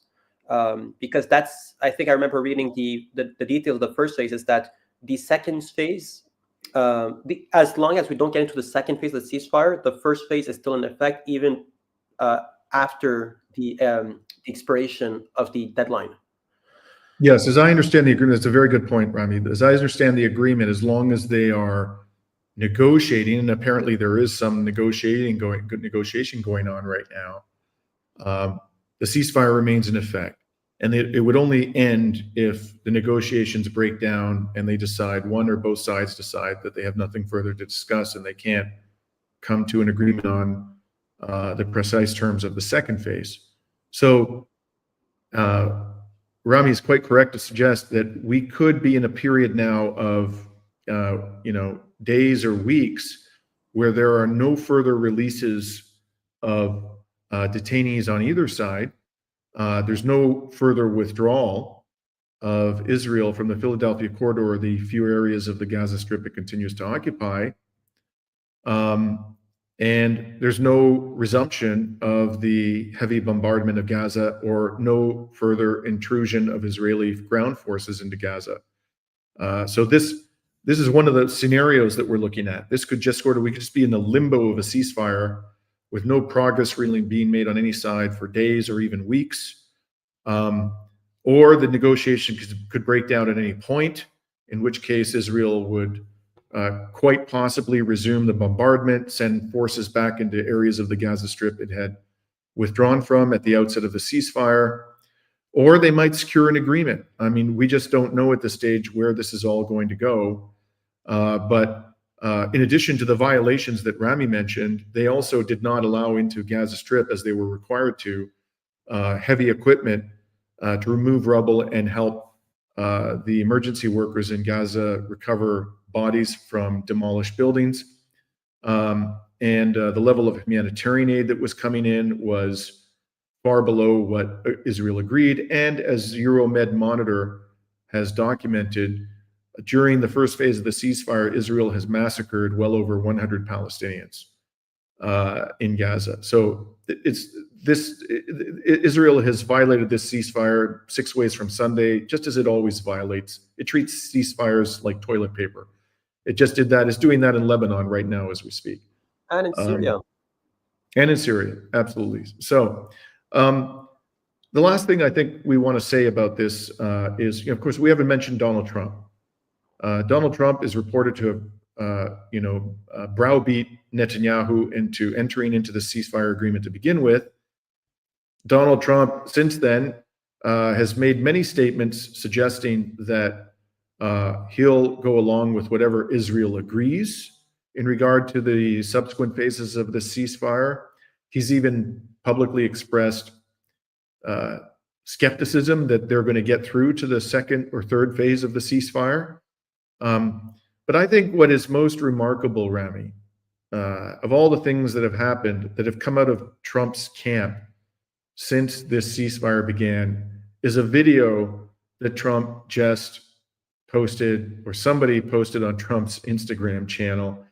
Speaker 2: Because I think I remember reading the details of the first phase is that the second phase, as long as we don't get into the second phase of the ceasefire, the first phase is still in effect even after the expiration of the deadline.
Speaker 1: Yes, as I understand the agreement, it's a very good point, Rami. As I understand the agreement, as long as they are negotiating, and apparently there is some negotiation going on right now, the ceasefire remains in effect. And it would only end if the negotiations break down and they decide, one or both sides decide that they have nothing further to discuss and they can't come to an agreement on the precise terms of the second phase. So Rami is quite correct to suggest that we could be in a period now of days or weeks where there are no further releases of detainees on either side. There's no further withdrawal of Israel from the Philadelphia corridor or the few areas of the Gaza Strip it continues to occupy. And there's no resumption of the heavy bombardment of Gaza or no further intrusion of Israeli ground forces into Gaza. So this this is one of the scenarios that we're looking at. This could just we could just be in the limbo of a ceasefire with no progress really being made on any side for days or even weeks. Or the negotiation could break down at any point, in which case Israel would quite possibly resume the bombardment, send forces back into areas of the Gaza Strip it had withdrawn from at the outset of the ceasefire, or they might secure an agreement. I mean, we just don't know at this stage where this is all going to go. But in addition to the violations that Rami mentioned, they also did not allow into Gaza Strip, as they were required to, heavy equipment to remove rubble and help the emergency workers in Gaza recover bodies from demolished buildings. And the level of humanitarian aid that was coming in was far below what Israel agreed. And as Euromed Monitor has documented, during the first phase of the ceasefire, Israel has massacred well over 100 Palestinians in Gaza. So Israel has violated this ceasefire 6 ways from Sunday, just as it always violates. It treats ceasefires like toilet paper. It just did that. It's doing that in Lebanon right now as we speak.
Speaker 2: And in Syria.
Speaker 1: And in Syria, absolutely. So the last thing I think we want to say about this is, of course, we haven't mentioned Donald Trump. Donald Trump is reported to have, browbeat Netanyahu into entering into the ceasefire agreement to begin with. Donald Trump, since then, has made many statements suggesting that he'll go along with whatever Israel agrees in regard to the subsequent phases of the ceasefire. He's even publicly expressed skepticism that they're going to get through to the second or third phase of the ceasefire. But I think what is most remarkable, Rami, of all the things that have happened that have come out of Trump's camp since this ceasefire began, is a video that Trump just posted, or somebody posted on Trump's Instagram channel.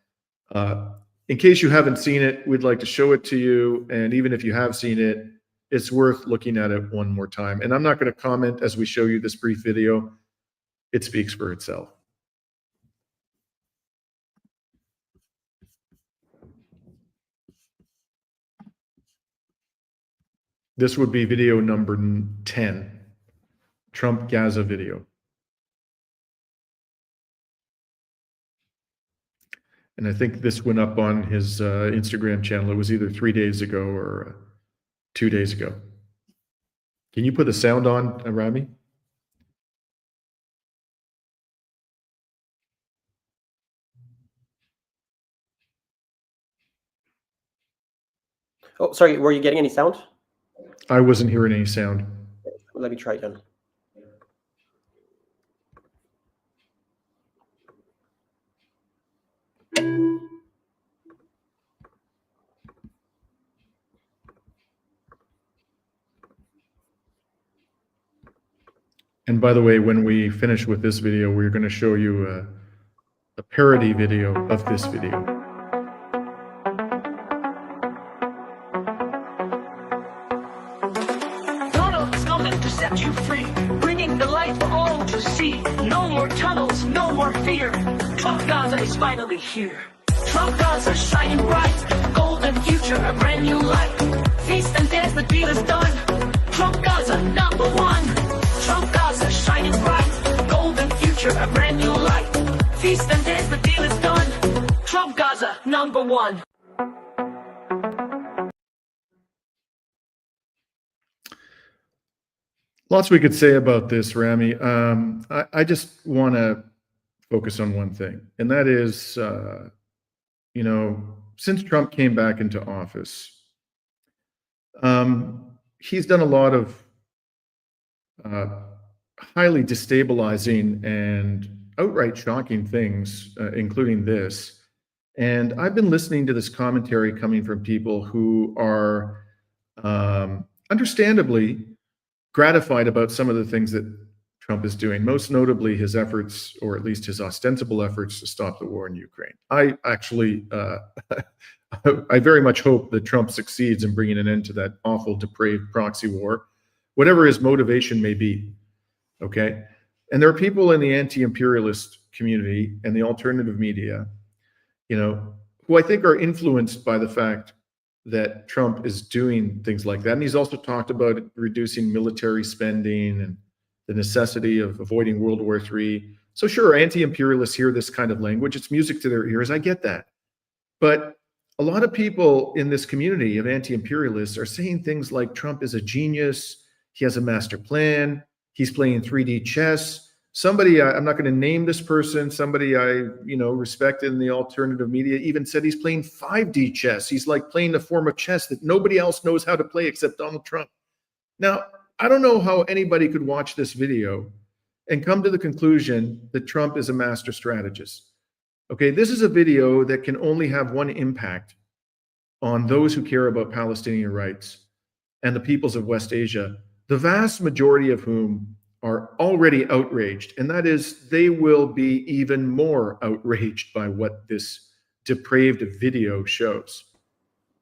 Speaker 1: In case you haven't seen it, we'd like to show it to you. And even if you have seen it, it's worth looking at it one more time. And I'm not going to comment as we show you this brief video. It speaks for itself. This would be video number 10, Trump Gaza video. And I think this went up on his Instagram channel. It was either 3 days ago or 2 days ago. Can you put the sound on, Rami?
Speaker 2: Oh, sorry, were you getting any sound?
Speaker 1: I wasn't hearing any sound.
Speaker 2: Let me try again.
Speaker 1: And by the way, when we finish with this video, we're going to show you a parody video of this video.
Speaker 3: Donald is coming to set you free, bringing the light for all to see. No more tunnels, no more fear. Trump Gaza is finally here. Trump Gaza shining bright, golden future, a brand new light. Feast and dance, the deal is done. Trump Gaza #1. Trump Gaza shining bright, golden future, a brand new light. Feast and dance, the deal is done. Trump Gaza #1.
Speaker 1: Lots we could say about this, Rami. I just want to focus on one thing, and that is, since Trump came back into office, he's done a lot of highly destabilizing and outright shocking things, including this. And I've been listening to this commentary coming from people who are understandably gratified about some of the things that Trump is doing, most notably his efforts, or at least his ostensible efforts, to stop the war in Ukraine. I actually, I very much hope that Trump succeeds in bringing an end to that awful, depraved proxy war, whatever his motivation may be, okay? And there are people in the anti-imperialist community and the alternative media, who I think are influenced by the fact that Trump is doing things like that. And he's also talked about reducing military spending and the necessity of avoiding World War III. So sure, anti-imperialists hear this kind of language. It's music to their ears. I get that. But a lot of people in this community of anti-imperialists are saying things like Trump is a genius. He has a master plan. He's playing 3D chess. Somebody, I'm not going to name this person, somebody I, respect in the alternative media even said he's playing 5D chess. He's like playing a form of chess that nobody else knows how to play except Donald Trump. Now, I don't know how anybody could watch this video and come to the conclusion that Trump is a master strategist. Okay, this is a video that can only have one impact on those who care about Palestinian rights and the peoples of West Asia, the vast majority of whom are already outraged. And that is, they will be even more outraged by what this depraved video shows.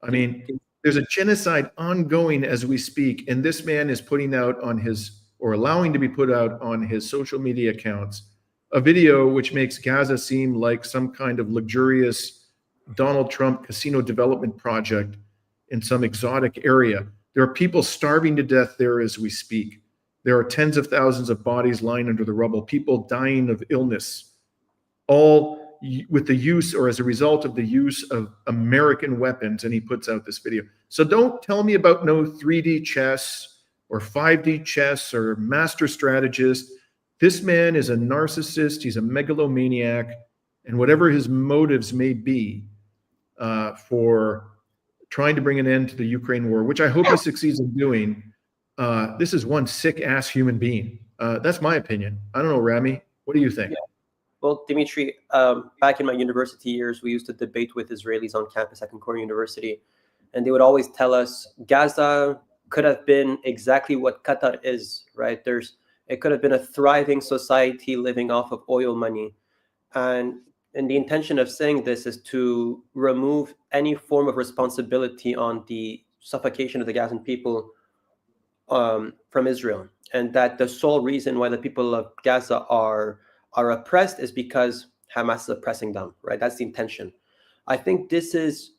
Speaker 1: I mean, there's a genocide ongoing as we speak, and this man is putting out on his, or allowing to be put out on his social media accounts, a video which makes Gaza seem like some kind of luxurious Donald Trump casino development project in some exotic area. There are people starving to death there as we speak. There are tens of thousands of bodies lying under the rubble, people dying of illness, all with the use or as a result of the use of American weapons, and he puts out this video. So don't tell me about no 3D chess or 5D chess or master strategist. This man is a narcissist, he's a megalomaniac, and whatever his motives may be for trying to bring an end to the Ukraine war, which I hope he succeeds in doing, this is one sick-ass human being. That's my opinion. I don't know, Rami, what do you think?
Speaker 2: Yeah. Well, Dimitri, back in my university years, we used to debate with Israelis on campus at Concordia University, and they would always tell us Gaza could have been exactly what Qatar is, right? It could have been a thriving society living off of oil money. And the intention of saying this is to remove any form of responsibility on the suffocation of the Gazan people from Israel. And that the sole reason why the people of Gaza are oppressed is because Hamas is oppressing them, right? That's the intention. I think this is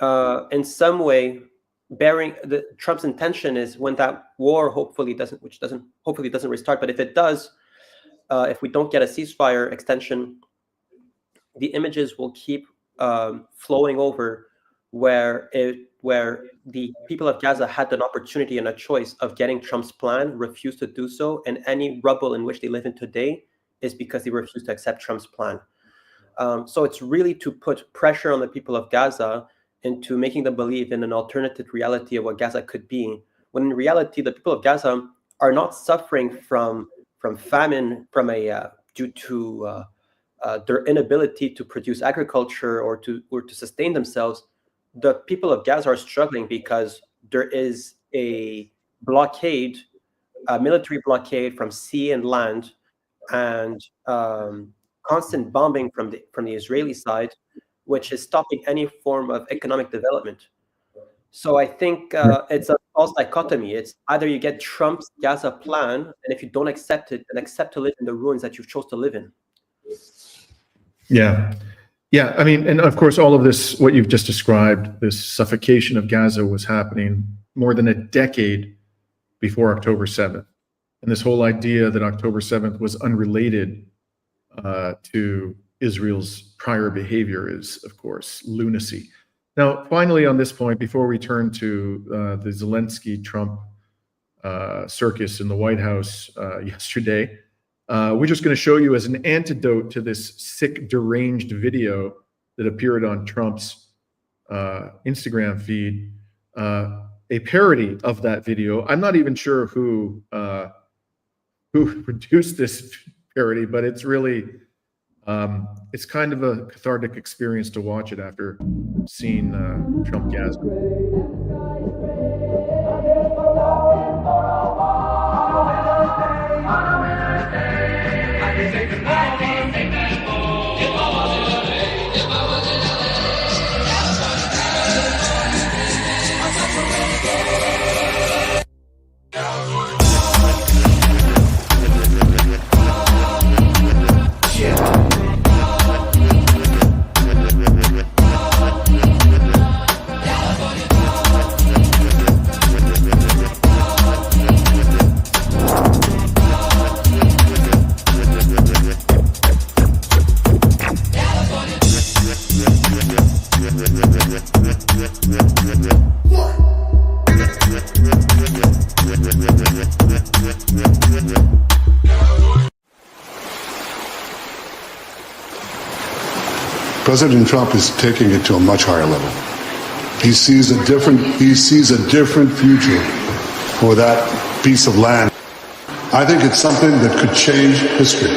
Speaker 2: in some way Trump's intention is when that war hopefully doesn't restart, but if it does, if we don't get a ceasefire extension, the images will keep flowing over where the people of Gaza had an opportunity and a choice of getting Trump's plan, refused to do so, and any rubble in which they live in today is because they refused to accept Trump's plan. So it's really to put pressure on the people of Gaza into making them believe in an alternative reality of what Gaza could be, when in reality the people of Gaza are not suffering from famine due to their inability to produce agriculture or to sustain themselves. The people of Gaza are struggling because there is a blockade, a military blockade from sea and land, and constant bombing from the Israeli side, which is stopping any form of economic development. So I think it's a false dichotomy. It's either you get Trump's Gaza plan, and if you don't accept it, then accept to live in the ruins that you chose to live in.
Speaker 1: Yeah. I mean, and of course, all of this, what you've just described, this suffocation of Gaza was happening more than a decade before October 7th. And this whole idea that October 7th was unrelated to Israel's prior behavior is, of course, lunacy. Now, finally, on this point, before we turn to the Zelensky-Trump circus in the White House yesterday, we're just going to show you as an antidote to this sick, deranged video that appeared on Trump's Instagram feed, a parody of that video. I'm not even sure who produced this parody, but it's really, it's kind of a cathartic experience to watch it after seeing Trump Gaza.
Speaker 3: Yeah.
Speaker 4: President Trump is taking it to a much higher level. He sees a different future for that piece of land. I think it's something that could change history.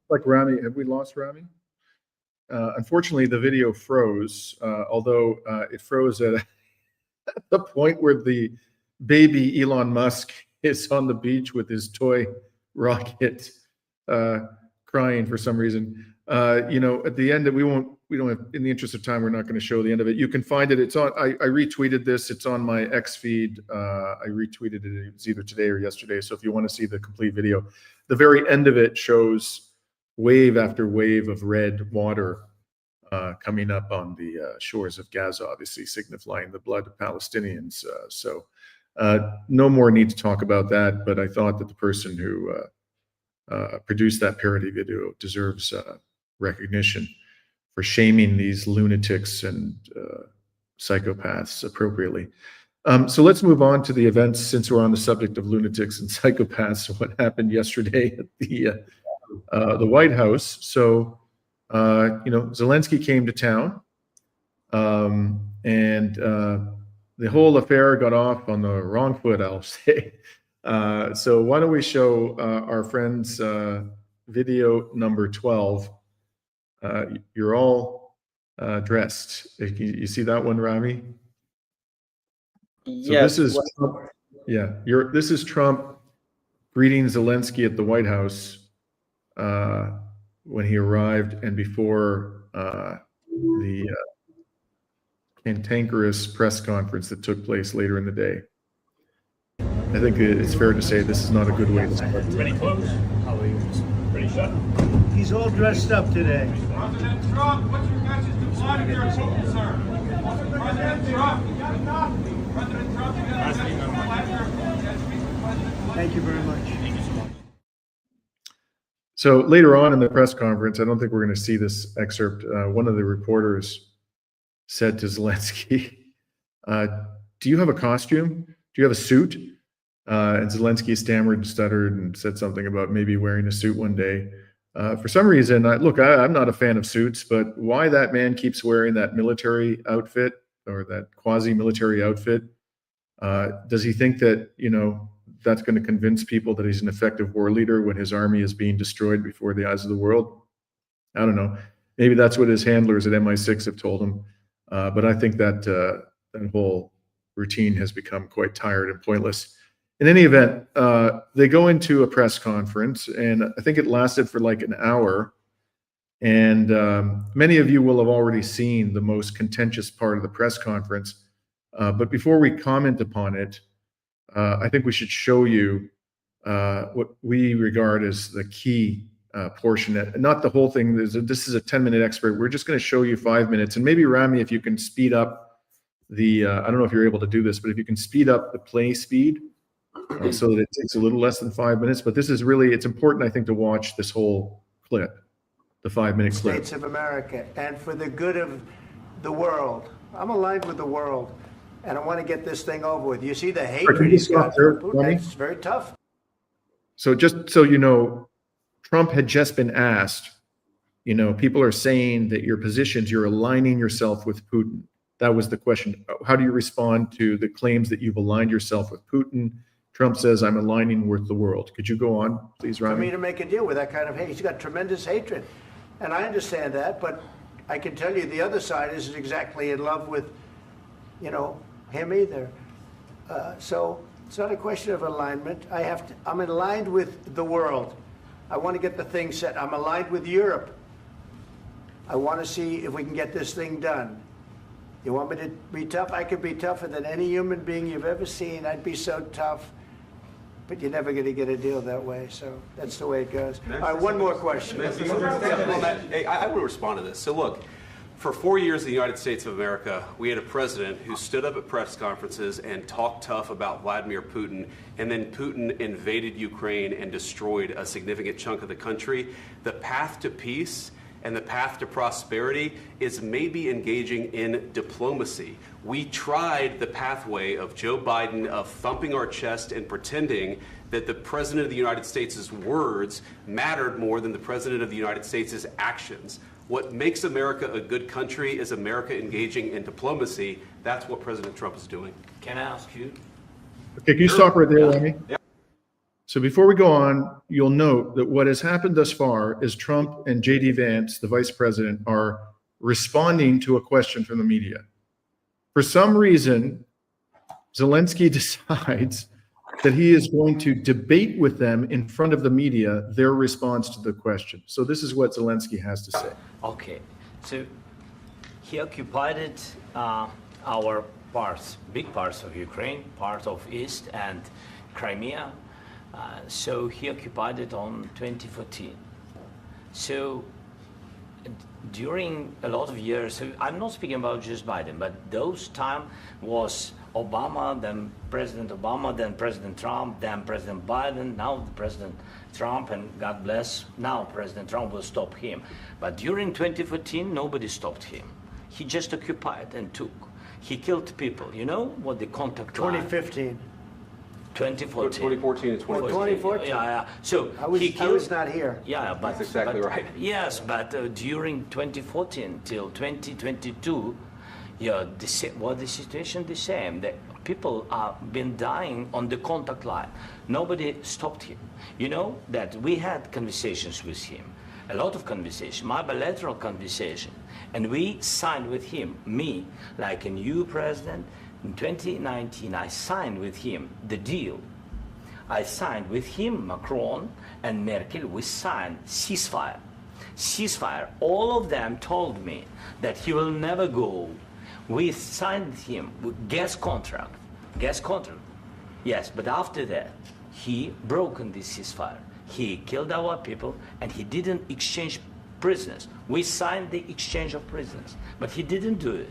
Speaker 1: Like Rami, have we lost Rami? Unfortunately, the video froze, although it froze at the point where the baby Elon Musk is on the beach with his toy rocket, crying for some reason. You know, at the end, we don't have, in the interest of time, we're not going to show the end of it. You can find it. It's on. I retweeted this. It's on my X feed. I retweeted it. It was either today or yesterday. So if you want to see the complete video, the very end of it shows wave after wave of red water coming up on the shores of Gaza, obviously signifying the blood of Palestinians. So no more need to talk about that, but I thought that the person who produced that parody video deserves recognition for shaming these lunatics and psychopaths appropriately. So let's move on to the events, since we're on the subject of lunatics and psychopaths, what happened yesterday at the White House. So, you know, Zelensky came to town, and the whole affair got off on the wrong foot, I'll say. So why don't we show our friends video number 12. You're all dressed. You see that one, Rami?
Speaker 2: Yes.
Speaker 1: So this is Trump, yeah. This is Trump greeting Zelensky at the White House when he arrived, and before the cantankerous press conference that took place later in the day. I think it's fair to say this is not a good way to start.
Speaker 5: Ready close? How are you? Ready shut?
Speaker 6: He's all dressed up today.
Speaker 7: President Trump, what's your message to Vladimir Putin, sir? President Trump, President Trump, you got a message to Vladimir Putin.
Speaker 6: Thank you very much.
Speaker 5: Thank you so much.
Speaker 1: So later on in the press conference, I don't think we're going to see this excerpt. One of the reporters said to Zelensky, do you have a costume? Do you have a suit? And Zelensky stammered and stuttered and said something about maybe wearing a suit one day. For some reason, I'm not a fan of suits, but why that man keeps wearing that military outfit or that quasi-military outfit? Does he think that, you know, that's going to convince people that he's an effective war leader when his army is being destroyed before the eyes of the world? I don't know. Maybe that's what his handlers at MI6 have told him. But I think that that whole routine has become quite tired and pointless. In any event, they go into a press conference, and I think it lasted for like an hour. And many of you will have already seen the most contentious part of the press conference. But before we comment upon it, I think we should show you what we regard as the key portion. Not the whole thing. This is a 10-minute expert. We're just going to show you 5 minutes. And maybe, Rami, if you can speed up the, I don't know if you're able to do this, but if you can speed up the play speed so that it takes a little less than 5 minutes. But this is really, it's important, I think, to watch this whole clip, the 5-minute clip.
Speaker 6: States of America, and for the good of the world. I'm aligned with the world, and I want to get this thing over with. You see the hatred he's got for Putin. It's very tough.
Speaker 1: So just so you know, Trump had just been asked, you know, people are saying that your positions, you're aligning yourself with Putin. That was the question. How do you respond to the claims that you've aligned yourself with Putin? Trump says, I'm aligning with the world. Could you go on, please, Rami?
Speaker 6: For me to make a deal with that kind of hate. He's got tremendous hatred. And I understand that, but I can tell you the other side isn't exactly in love with, you know, him either. So it's not a question of alignment. I'm aligned with the world. I want to get the thing set. I'm aligned with Europe. I want to see if we can get this thing done. You want me to be tough? I could be tougher than any human being you've ever seen. I'd be so tough. But you're never going to get a deal that way. So that's the way it goes. All right, one more question.
Speaker 8: Hey, I will respond to this. So look, For 4 years in the United States of America, we had a president who stood up at press conferences and talked tough about Vladimir Putin, and then Putin invaded Ukraine and destroyed a significant chunk of the country. The path to peace and the path to prosperity is maybe engaging in diplomacy. We tried the pathway of Joe Biden, of thumping our chest and pretending that the President of the United States' words mattered more than the President of the United States' actions. What makes America a good country is America engaging in diplomacy. That's what President Trump is doing.
Speaker 5: Can I ask you?
Speaker 1: Okay, can you stop right there,
Speaker 5: Yeah.
Speaker 1: Remy?
Speaker 8: Yeah.
Speaker 1: So before we go on, you'll note that what has happened thus far is Trump and JD Vance, the vice president, are responding to a question from the media. For some reason, Zelensky decides that he is going to debate with them in front of the media their response to the question. So this is what Zelensky has to say.
Speaker 5: Okay, so he occupied our parts, big parts of Ukraine, part of East and Crimea. So he occupied it on 2014. So during a lot of years, so I'm not speaking about just Biden, but those time was Obama, then President Obama, then President Trump, then President Biden, now President Trump, and God bless, now President Trump will stop him. But during 2014, nobody stopped him. He just occupied and took. He killed people. You know what the contact line?
Speaker 6: 2015.
Speaker 5: 2014.
Speaker 8: 2014 and 2015.
Speaker 6: 2014.
Speaker 5: Yeah. So
Speaker 6: I was,
Speaker 5: he killed.
Speaker 6: I was not here.
Speaker 5: Yeah, but
Speaker 8: That's exactly
Speaker 5: but-
Speaker 8: right.
Speaker 5: Yes, but during 2014 till 2022, yeah, the situation the same. The people are been dying on the contact line. Nobody stopped him. You know that we had conversations with him, a lot of conversation, my bilateral conversation, and we signed with him. Me, like a new president. In 2019, I signed with him the deal. I signed with him, Macron and Merkel, we signed ceasefire. Ceasefire. All of them told me that he will never go. We signed with him with gas contract. Gas contract. Yes, but after that, he broken this ceasefire. He killed our people and he didn't exchange prisoners. We signed the exchange of prisoners, but he didn't do it.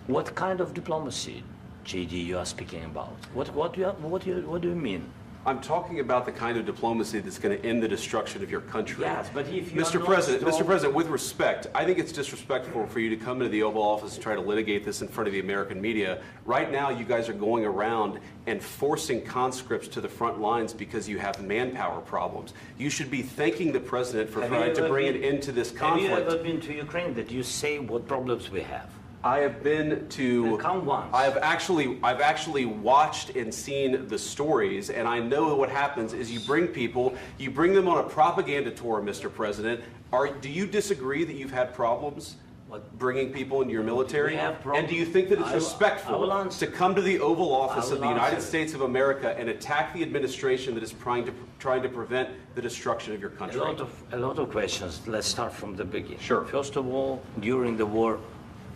Speaker 5: What kind of diplomacy, JD, you are speaking about? What do you mean?
Speaker 8: I'm talking about the kind of diplomacy that's going to end the destruction of your country.
Speaker 5: Yes, but if you
Speaker 8: Mr.
Speaker 5: are not
Speaker 8: President,
Speaker 5: strong-
Speaker 8: Mr. President, with respect, I think it's disrespectful for you to come into the Oval Office and try to litigate this in front of the American media. Right now, you guys are going around and forcing conscripts to the front lines because you have manpower problems. You should be thanking the President for trying to bring an end to this conflict.
Speaker 5: Have you ever been to Ukraine that you say what problems we have?
Speaker 8: I have been to.
Speaker 5: Then come once.
Speaker 8: I've actually watched and seen the stories, and I know what happens is you bring them on a propaganda tour, Mr. President. Do you disagree that you've had problems bringing people into your military?
Speaker 5: We have
Speaker 8: And
Speaker 5: problems.
Speaker 8: do you think that it's
Speaker 5: I will
Speaker 8: respectful
Speaker 5: answer.
Speaker 8: to come to the Oval Office
Speaker 5: I
Speaker 8: of the
Speaker 5: will
Speaker 8: United
Speaker 5: answer.
Speaker 8: States of America and attack the administration that is trying to prevent the destruction of your country?
Speaker 5: A lot of questions. Let's start from the beginning.
Speaker 8: Sure.
Speaker 5: First of all, during the war,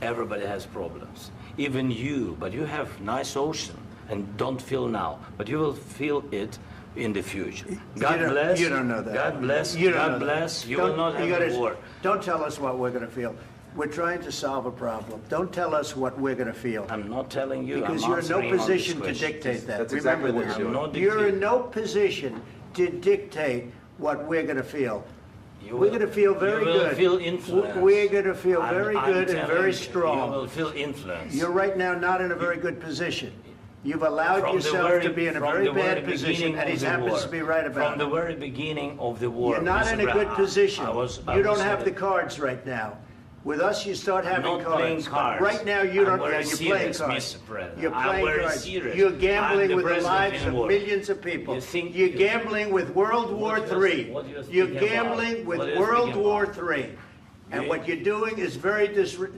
Speaker 5: everybody has problems. Even you, but you have nice ocean and don't feel now, but you will feel it in the future. God
Speaker 6: You don't-
Speaker 5: bless.
Speaker 6: You don't know that.
Speaker 5: God bless.
Speaker 6: You don't know
Speaker 5: God
Speaker 6: that.
Speaker 5: bless. You
Speaker 6: Don't-
Speaker 5: will not
Speaker 6: you
Speaker 5: have
Speaker 6: gotta-
Speaker 5: a war.
Speaker 6: Don't tell us what we're going to feel. We're trying to solve a problem. Don't tell us what we're going to feel.
Speaker 5: I'm not telling you.
Speaker 6: Because
Speaker 5: I'm
Speaker 6: you're in no
Speaker 5: answering on this
Speaker 6: position to
Speaker 5: question.
Speaker 6: dictate that.
Speaker 8: That's exactly
Speaker 6: Remember
Speaker 8: what
Speaker 6: this.
Speaker 8: you're doing.
Speaker 5: I'm not
Speaker 6: You're in
Speaker 5: dictating.
Speaker 6: no position to dictate what we're going to feel.
Speaker 5: You
Speaker 6: We're
Speaker 5: will-
Speaker 6: going to feel very
Speaker 5: you will
Speaker 6: good.
Speaker 5: feel influence.
Speaker 6: We're going to feel very
Speaker 5: I'm
Speaker 6: good and
Speaker 5: telling
Speaker 6: very
Speaker 5: you,
Speaker 6: strong.
Speaker 5: You will feel influence.
Speaker 6: You're right now not in a very good position. You've allowed
Speaker 5: From the
Speaker 6: yourself
Speaker 5: very-
Speaker 6: to be in a
Speaker 5: from
Speaker 6: very
Speaker 5: the very
Speaker 6: bad position,
Speaker 5: beginning
Speaker 6: and he
Speaker 5: of the
Speaker 6: happens
Speaker 5: war.
Speaker 6: to be right about
Speaker 5: From the
Speaker 6: it.
Speaker 5: very beginning of the war.
Speaker 6: You're not
Speaker 5: Mr.
Speaker 6: in a good
Speaker 5: Brown,
Speaker 6: position.
Speaker 5: I
Speaker 6: You don't
Speaker 5: was
Speaker 6: have
Speaker 5: in
Speaker 6: the
Speaker 5: a-
Speaker 6: cards right now. With us, you start having
Speaker 5: not playing
Speaker 6: cards.
Speaker 5: cards.
Speaker 6: But right now, you
Speaker 5: I'm
Speaker 6: don't.
Speaker 5: very
Speaker 6: Yeah, you're playing
Speaker 5: serious,
Speaker 6: cards.
Speaker 5: Mr. President.
Speaker 6: You're
Speaker 5: I'm
Speaker 6: playing
Speaker 5: very
Speaker 6: cards.
Speaker 5: serious.
Speaker 6: You're
Speaker 5: I'm
Speaker 6: gambling
Speaker 5: the
Speaker 6: with the
Speaker 5: president
Speaker 6: lives
Speaker 5: in
Speaker 6: of
Speaker 5: war.
Speaker 6: millions of people.
Speaker 5: You think-
Speaker 6: You're
Speaker 5: you-
Speaker 6: gambling with World War
Speaker 5: What you're-
Speaker 6: III.
Speaker 5: what you're
Speaker 6: You're
Speaker 5: speaking
Speaker 6: gambling
Speaker 5: about?
Speaker 6: with
Speaker 5: What you're
Speaker 6: World
Speaker 5: speaking
Speaker 6: War
Speaker 5: about?
Speaker 6: III. And
Speaker 5: You-
Speaker 6: what you're doing is very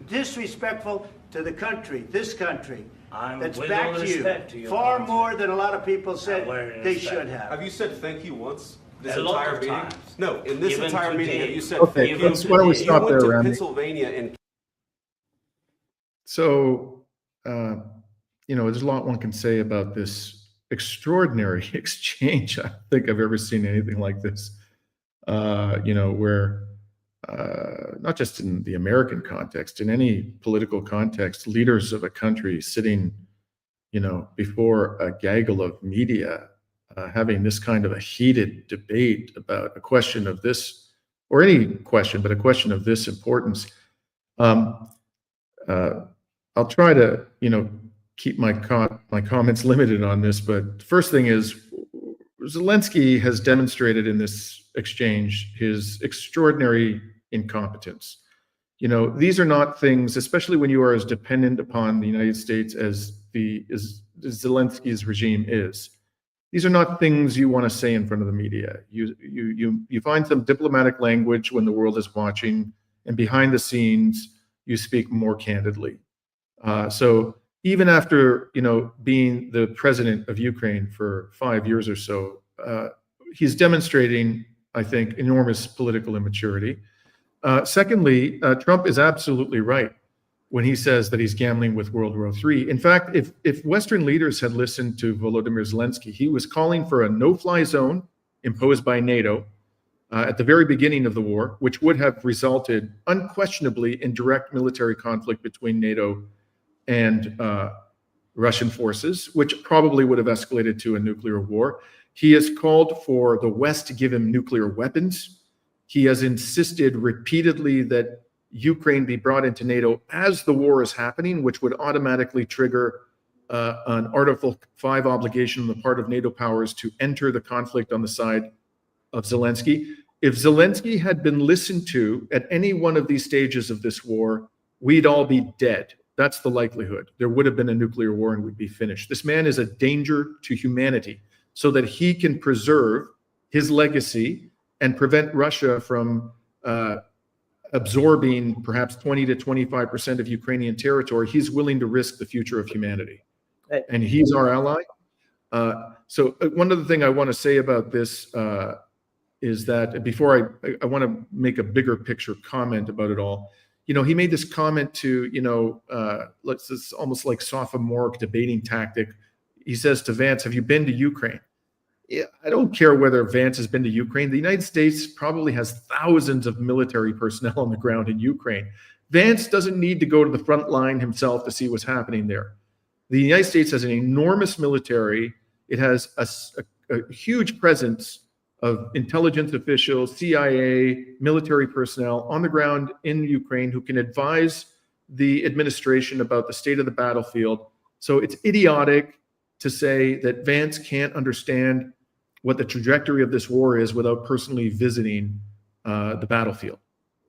Speaker 6: disrespectful to the country, this country.
Speaker 5: I'm
Speaker 6: That's
Speaker 5: with all
Speaker 6: backed
Speaker 5: respect to
Speaker 6: you
Speaker 5: your
Speaker 6: far
Speaker 5: country.
Speaker 6: more than a lot of people
Speaker 5: I'm
Speaker 6: said
Speaker 5: very
Speaker 6: they
Speaker 5: respect.
Speaker 6: should have.
Speaker 8: Have you said thank you once? This
Speaker 5: A lot
Speaker 8: entire
Speaker 5: of
Speaker 8: meeting?
Speaker 5: times.
Speaker 8: No, in this
Speaker 5: Even
Speaker 8: entire meeting,
Speaker 5: today.
Speaker 8: have you said
Speaker 1: Okay,
Speaker 8: thank you?
Speaker 1: why don't we
Speaker 5: today.
Speaker 1: stop
Speaker 8: You
Speaker 1: there,
Speaker 8: went to
Speaker 1: Randy?
Speaker 8: Pennsylvania and
Speaker 1: So, there's a lot one can say about this extraordinary exchange. I don't think I've ever seen anything like this, where not just in the American context, in any political context, leaders of a country sitting, before a gaggle of media, having this kind of a heated debate about a question of this, or any question, but a question of this importance. I'll try to, keep my comments limited on this, but the first thing is Zelensky has demonstrated in this exchange his extraordinary incompetence. These are not things, especially when you are as dependent upon the United States as Zelensky's regime is. These are not things you want to say in front of the media. You find some diplomatic language when the world is watching, and behind the scenes, you speak more candidly. So even after being the president of Ukraine for 5 years or so, he's demonstrating, I think, enormous political immaturity. Secondly, Trump is absolutely right when he says that he's gambling with World War III. In fact, if Western leaders had listened to Volodymyr Zelensky, he was calling for a no-fly zone imposed by NATO at the very beginning of the war, which would have resulted unquestionably in direct military conflict between NATO and Russian forces, which probably would have escalated to a nuclear war. He has called for the West to give him nuclear weapons. He has insisted repeatedly that Ukraine be brought into NATO as the war is happening, which would automatically trigger an Article 5 obligation on the part of NATO powers to enter the conflict on the side of Zelensky. If Zelensky had been listened to at any one of these stages of this war, we'd all be dead. That's the likelihood. There would have been a nuclear war and we'd be finished. This man is a danger to humanity, so that he can preserve his legacy and prevent Russia from absorbing perhaps 20 to 25% of Ukrainian territory. He's willing to risk the future of humanity. And he's our ally. So one other thing I want to say about this is that before I want to make a bigger picture comment about it all. He made this comment to, it's almost like sophomoric debating tactic. He says to Vance, have you been to Ukraine? Yeah, I don't care whether Vance has been to Ukraine. The United States probably has thousands of military personnel on the ground in Ukraine. Vance doesn't need to go to the front line himself to see what's happening there. The United States has an enormous military. It has a huge presence of intelligence officials, CIA, military personnel on the ground in Ukraine who can advise the administration about the state of the battlefield. So it's idiotic to say that Vance can't understand what the trajectory of this war is without personally visiting the battlefield.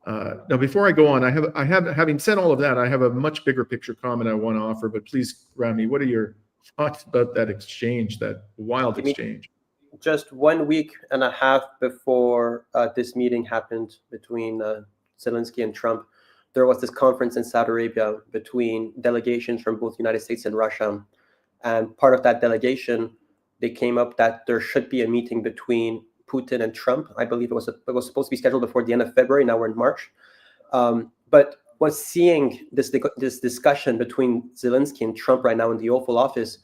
Speaker 1: Now, before I go on, having said all of that, I have a much bigger picture comment I want to offer, but please, Rami, what are your thoughts about that exchange, that wild exchange?
Speaker 2: Just 1 week and a half before this meeting happened between Zelensky and Trump, there was this conference in Saudi Arabia between delegations from both the United States and Russia. And part of that delegation, they came up that there should be a meeting between Putin and Trump. I believe it was supposed to be scheduled before the end of February. Now we're in March. But was seeing this discussion between Zelensky and Trump right now in the Oval Office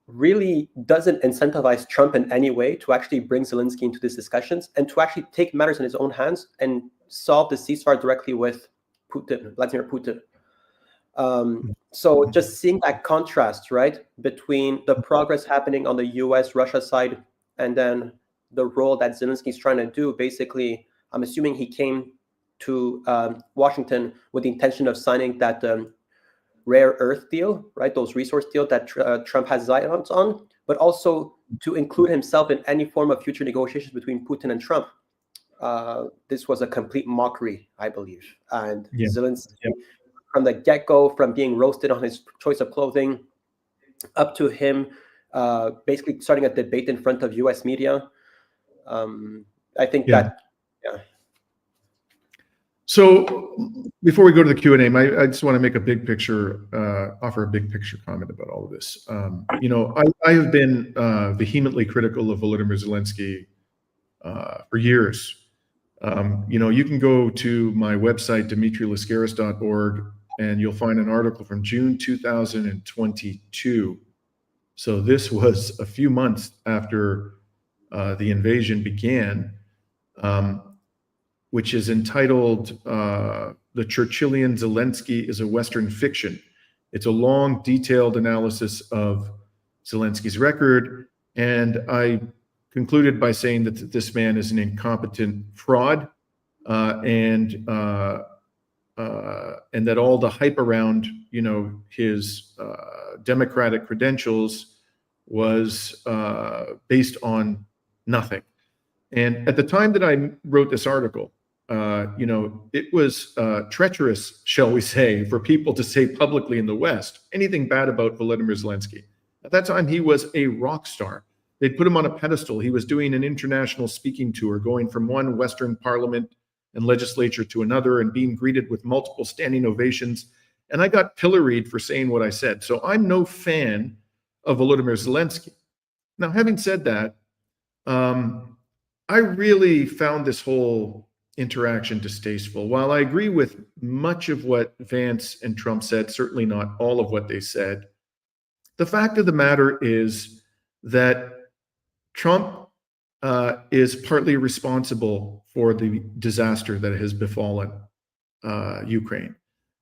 Speaker 2: really doesn't incentivize Trump in any way to actually bring Zelensky into these discussions and to actually take matters in his own hands and solve the ceasefire directly with Putin, Vladimir Putin. So just seeing that contrast, right, between the progress happening on the US-Russia side and then the role that Zelensky is trying to do. Basically, I'm assuming he came to Washington with the intention of signing that rare earth deal, right? Those resource deals that Trump has eyes on, but also to include himself in any form of future negotiations between Putin and Trump. This was a complete mockery, I believe. And Zelensky, from the get-go, from being roasted on his choice of clothing, up to him basically starting a debate in front of U.S. media. I think that.
Speaker 1: So before we go to the Q&A, I just want to make a big picture, offer a big picture comment about all of this. I have been vehemently critical of Volodymyr Zelensky for years. You can go to my website, dmitrilascaris.org, and you'll find an article from June 2022. So this was a few months after the invasion began. which is entitled The Churchillian Zelensky is a Western Fiction. It's a long, detailed analysis of Zelensky's record, and I concluded by saying that this man is an incompetent fraud, and that all the hype around, his democratic credentials was based on nothing. And at the time that I wrote this article, it was treacherous, shall we say, for people to say publicly in the West anything bad about Volodymyr Zelensky. At that time, he was a rock star. They'd put him on a pedestal. He was doing an international speaking tour, going from one Western parliament and legislature to another and being greeted with multiple standing ovations. And I got pilloried for saying what I said. So I'm no fan of Volodymyr Zelensky. Now, having said that, I really found this whole interaction distasteful. While I agree with much of what Vance and Trump said, certainly not all of what they said, the fact of the matter is that Trump is partly responsible for the disaster that has befallen Ukraine.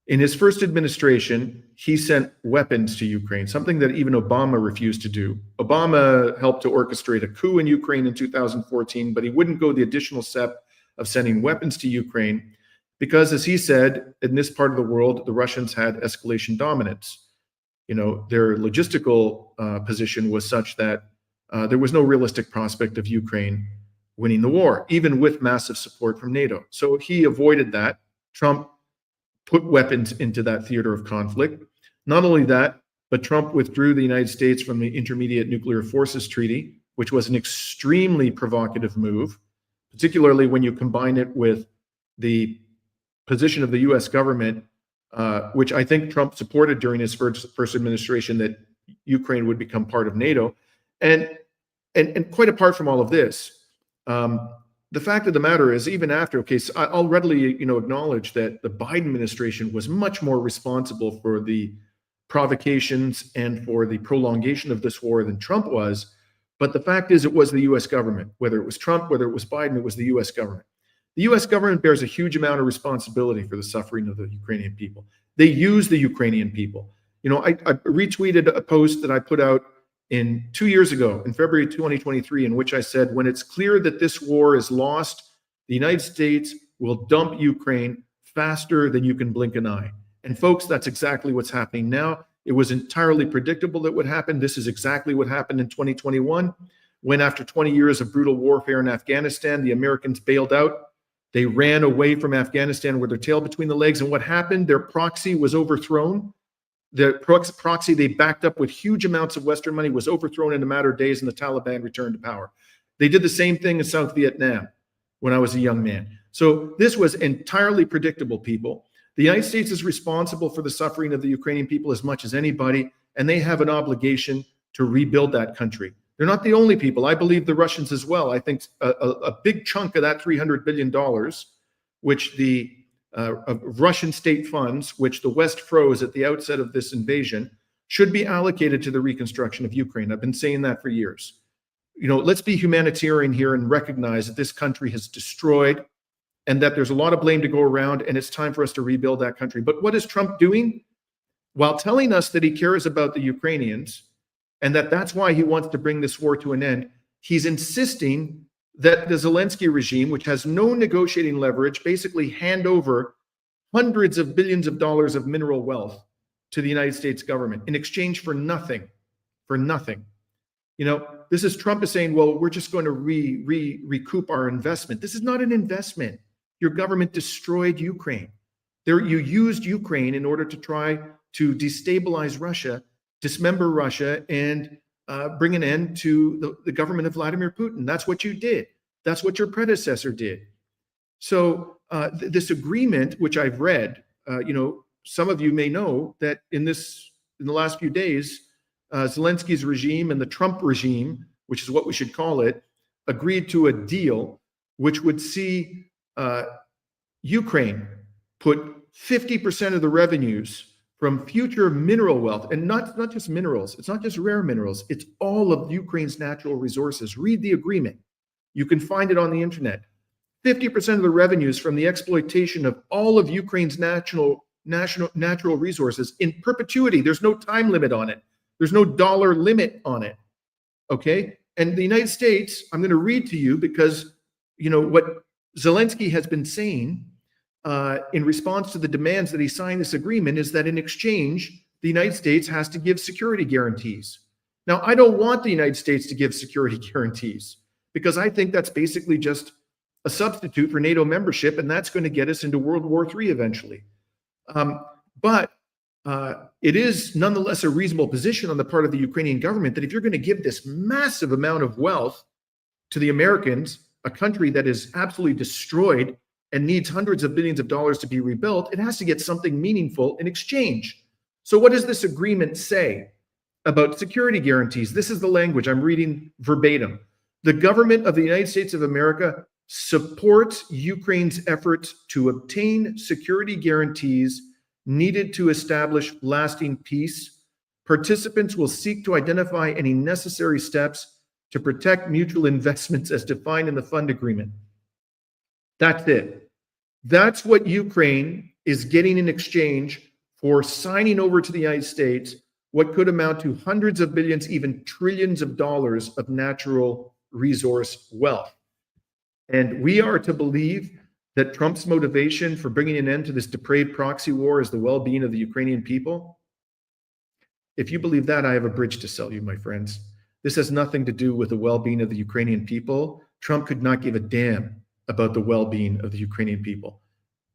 Speaker 1: In his first administration, he sent weapons to Ukraine, something that even Obama refused to do. Obama helped to orchestrate a coup in Ukraine in 2014, but he wouldn't go the additional step of sending weapons to Ukraine because, as he said, in this part of the world, the Russians had escalation dominance. Their logistical position was such that there was no realistic prospect of Ukraine winning the war, even with massive support from NATO. So he avoided that. Trump put weapons into that theater of conflict. Not only that, but Trump withdrew the United States from the Intermediate Nuclear Forces Treaty, which was an extremely provocative move, particularly when you combine it with the position of the US government, which I think Trump supported during his first administration, that Ukraine would become part of NATO. And quite apart from all of this, the fact of the matter is, even after, so I'll readily, acknowledge that the Biden administration was much more responsible for the provocations and for the prolongation of this war than Trump was. But the fact is, it was the US government. Whether it was Trump, whether it was Biden, it was the US government. The US government bears a huge amount of responsibility for the suffering of the Ukrainian people. They use the Ukrainian people. I retweeted a post that I put out 2 years ago, in February 2023, in which I said, when it's clear that this war is lost, the United States will dump Ukraine faster than you can blink an eye. And folks, that's exactly what's happening now. It was entirely predictable that would happen. This is exactly what happened in 2021, when after 20 years of brutal warfare in Afghanistan, the Americans bailed out. They ran away from Afghanistan with their tail between the legs. And what happened? Their proxy was overthrown. The proxy they backed up with huge amounts of Western money was overthrown in a matter of days, and the Taliban returned to power. They did the same thing in South Vietnam when I was a young man. So this was entirely predictable, people. The United States is responsible for the suffering of the Ukrainian people as much as anybody, and they have an obligation to rebuild that country. They're not the only people. I believe the Russians as well. I think a big chunk of that $300 billion, which the Russian state funds, which the West froze at the outset of this invasion, should be allocated to the reconstruction of Ukraine. I've been saying that for years. Let's be humanitarian here and recognize that this country has destroyed and that there's a lot of blame to go around, and it's time for us to rebuild that country. But what is Trump doing? While telling us that he cares about the Ukrainians and that that's why he wants to bring this war to an end, he's insisting that the Zelensky regime, which has no negotiating leverage, basically hand over hundreds of billions of dollars of mineral wealth to the United States government in exchange for nothing, This is Trump is saying, well, we're just going to recoup our investment. This is not an investment. Your government destroyed Ukraine. You used Ukraine in order to try to destabilize Russia, dismember Russia, and bring an end to the government of Vladimir Putin. That's what you did. That's what your predecessor did. So this agreement, which I've read, some of you may know that in the last few days, Zelensky's regime and the Trump regime, which is what we should call it, agreed to a deal which would see Ukraine put 50% of the revenues from future mineral wealth, and not just minerals, it's not just rare minerals, it's all of Ukraine's natural resources. Read the agreement. You can find it on the internet. 50% of the revenues from the exploitation of all of Ukraine's natural resources in perpetuity. There's no time limit on it. There's no dollar limit on it. Okay? And the United States, I'm going to read to you because, you know, what Zelensky has been saying in response to the demands that he signed this agreement is that in exchange, the United States has to give security guarantees. Now, I don't want the United States to give security guarantees because I think that's basically just a substitute for NATO membership, and that's going to get us into World War III eventually. But it is nonetheless a reasonable position on the part of the Ukrainian government that if you're going to give this massive amount of wealth to the Americans, a country that is absolutely destroyed and needs hundreds of billions of dollars to be rebuilt, it has to get something meaningful in exchange. So what does this agreement say about security guarantees? This is the language I'm reading verbatim. The government of the United States of America supports Ukraine's efforts to obtain security guarantees needed to establish lasting peace. Participants will seek to identify any necessary steps to protect mutual investments as defined in the fund agreement. That's it. That's what Ukraine is getting in exchange for signing over to the United States what could amount to hundreds of billions, even trillions of dollars of natural resource wealth. And we are to believe that Trump's motivation for bringing an end to this depraved proxy war is the well-being of the Ukrainian people. If you believe that, I have a bridge to sell you, my friends. This has nothing to do with the well-being of the Ukrainian people. Trump could not give a damn about the well-being of the Ukrainian people.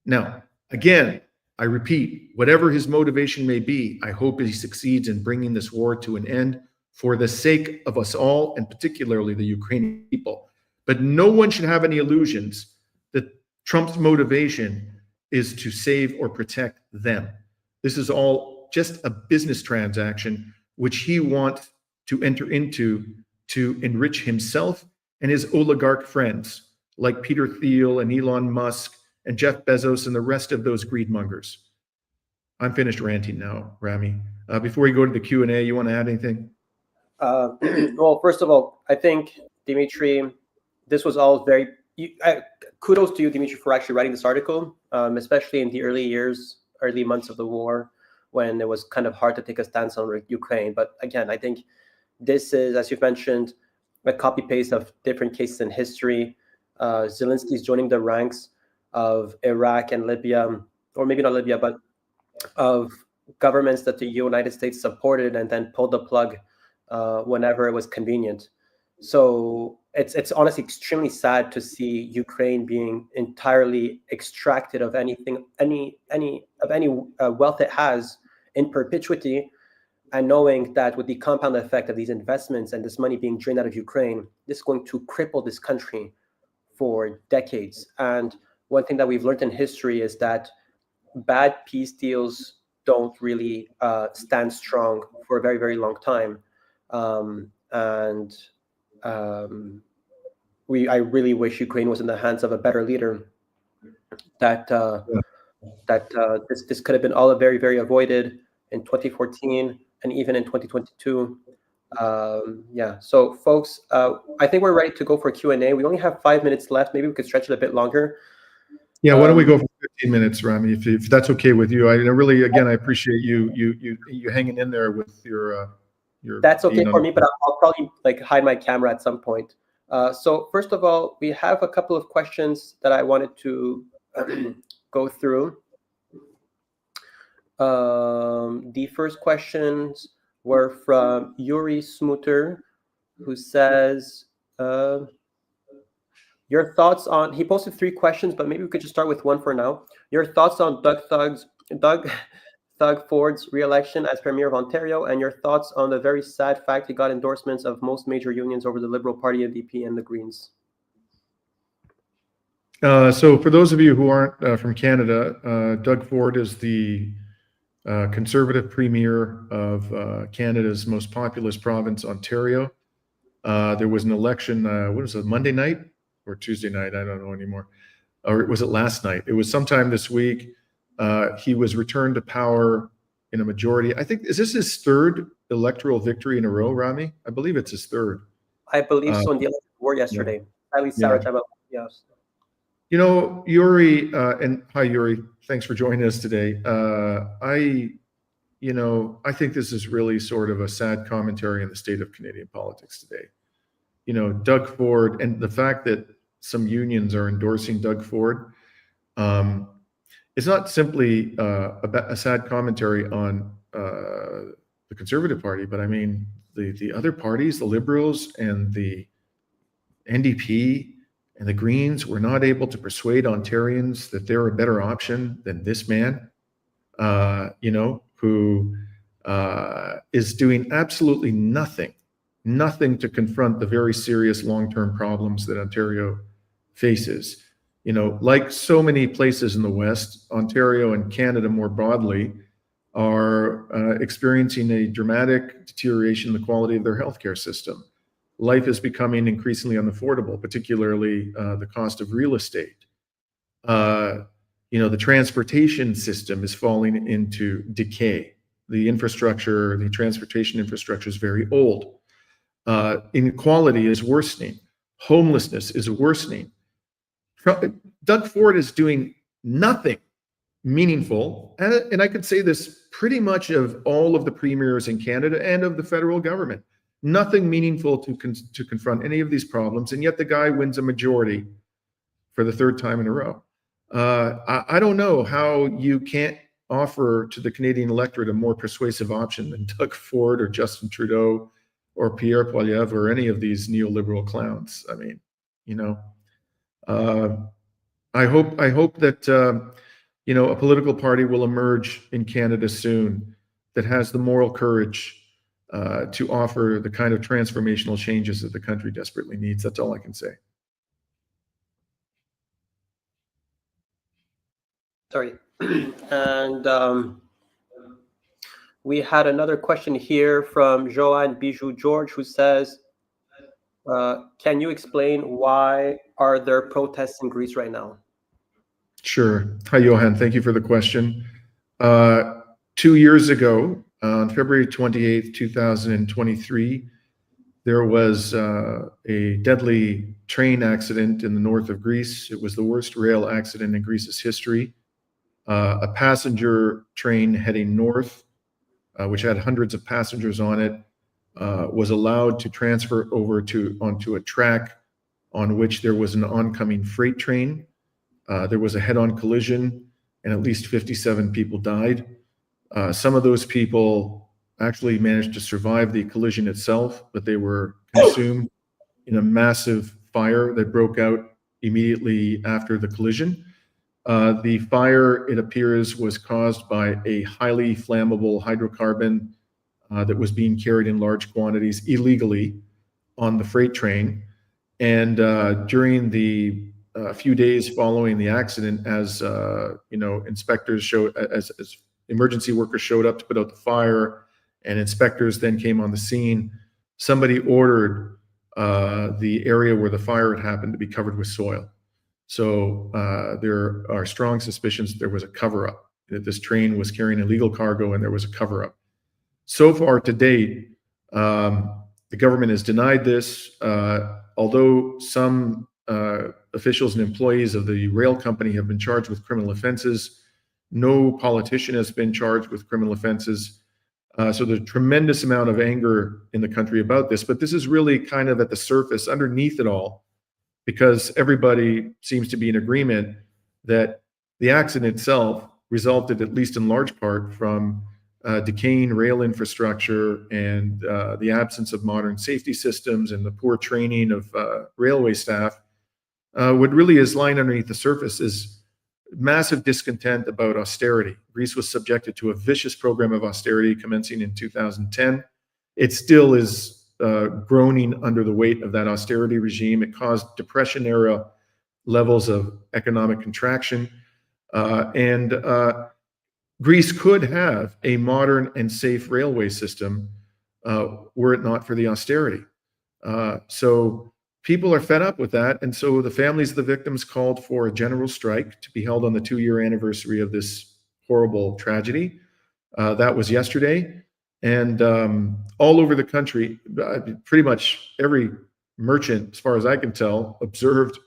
Speaker 1: Now, again, I repeat, whatever his motivation may be, I hope he succeeds in bringing this war to an end for the sake of us all, and particularly the Ukrainian people. But no one should have any illusions that Trump's motivation is to save or protect them. This is all just a business transaction which he wants to enter into to enrich himself and his oligarch friends like Peter Thiel and Elon Musk and Jeff Bezos and the rest of those greedmongers. I'm finished ranting now, Rami. Before we go to the Q&A, you want to add anything?
Speaker 2: Well, first of all, I think, Dimitri, this was all very, kudos to you, Dimitri, for actually writing this article, especially in the early months of the war, when it was kind of hard to take a stance on Ukraine. But again, I think this is, as you've mentioned, a copy-paste of different cases in history. Zelensky is joining the ranks of Iraq and Libya, or maybe not Libya, but of governments that the United States supported and then pulled the plug whenever it was convenient. So it's honestly extremely sad to see Ukraine being entirely extracted of any wealth it has in perpetuity, and knowing that with the compound effect of these investments and this money being drained out of Ukraine, this is going to cripple this country for decades. And one thing that we've learned in history is that bad peace deals don't really stand strong for a very, very long time. I really wish Ukraine was in the hands of a better leader. That this could have been all very, very avoided in 2014 and even in 2022. So folks, I think we're ready to go for Q&A. We only have 5 minutes left. Maybe we could stretch it a bit longer.
Speaker 1: Yeah, why don't we go for 15 minutes, Rami, if that's okay with you? I really, again, I appreciate you hanging in there with your
Speaker 2: That's okay for me, but I'll probably hide my camera at some point. So first of all, we have a couple of questions that I wanted to go through. The first questions were from Yuri Smuter, who says, your thoughts on, he posted 3 questions, but maybe we could just start with one for now. Your thoughts on Doug Ford's re-election as Premier of Ontario, and your thoughts on the very sad fact he got endorsements of most major unions over the Liberal Party, NDP, and the Greens.
Speaker 1: So for those of you who aren't from Canada, Doug Ford is the Conservative Premier of Canada's most populous province, Ontario. There was an election, what was it, Monday night or Tuesday night? I don't know anymore. Or was it last night? It was sometime this week. He was returned to power in a majority. I think, is this his 3rd electoral victory in a row, Rami? I believe it's his 3rd.
Speaker 2: I believe so in the election war yesterday. At least Sarah, yes.
Speaker 1: You know, Yuri, and hi, Yuri. Thanks for joining us today. I think this is really sort of a sad commentary on the state of Canadian politics today. You know, Doug Ford, and the fact that some unions are endorsing Doug Ford, it's not simply a sad commentary on the Conservative Party, but I mean the other parties, the Liberals and the NDP and the Greens, were not able to persuade Ontarians that they're a better option than this man, who is doing absolutely nothing to confront the very serious long-term problems that Ontario faces. You know, like so many places in the West, Ontario and Canada more broadly are experiencing a dramatic deterioration in the quality of their healthcare system. Life is becoming increasingly unaffordable, particularly the cost of real estate. The transportation system is falling into decay. The transportation infrastructure is very old. Inequality is worsening. Homelessness is worsening. Doug Ford is doing nothing meaningful, and I could say this pretty much of all of the premiers in Canada and of the federal government. Nothing meaningful to confront any of these problems, and yet the guy wins a majority for the third time in a row. I don't know how you can't offer to the Canadian electorate a more persuasive option than Doug Ford or Justin Trudeau or Pierre Poilievre or any of these neoliberal clowns. I mean, I hope that a political party will emerge in Canada soon that has the moral courage to offer the kind of transformational changes that the country desperately needs. That's all I can say.
Speaker 2: Sorry. And we had another question here from Joanne Bijou George, who says, can you explain why are there protests in Greece right now?
Speaker 1: Sure. Hi, Johan. Thank you for the question. 2 years ago, on February 28th, 2023, there was a deadly train accident in the north of Greece. It was the worst rail accident in Greece's history. A passenger train heading north, which had hundreds of passengers on it, was allowed to transfer over onto a track on which there was an oncoming freight train. There was a head-on collision, and at least 57 people died. Some of those people actually managed to survive the collision itself, but they were consumed in a massive fire that broke out immediately after the collision. The fire, it appears, was caused by a highly flammable hydrocarbon that was being carried in large quantities illegally on the freight train. And during the few days following the accident, as inspectors showed, as emergency workers showed up to put out the fire, and inspectors then came on the scene, somebody ordered the area where the fire had happened to be covered with soil. So there are strong suspicions that there was a cover-up, that this train was carrying illegal cargo and there was a cover-up. So far to date, the government has denied this, although some officials and employees of the rail company have been charged with criminal offenses. No politician has been charged with criminal offenses. So there's a tremendous amount of anger in the country about this, but this is really kind of at the surface, underneath it all, because everybody seems to be in agreement that the accident itself resulted, at least in large part, from decaying rail infrastructure and the absence of modern safety systems and the poor training of railway staff. What really is lying underneath the surface is massive discontent about austerity. Greece was subjected to a vicious program of austerity commencing in 2010. It still is groaning under the weight of that austerity regime. It caused depression-era levels of economic contraction. And Greece could have a modern and safe railway system were it not for the austerity. So people are fed up with that. And so the families of the victims called for a general strike to be held on the 2-year anniversary of this horrible tragedy. That was yesterday. And all over the country, pretty much every merchant, as far as I can tell, observed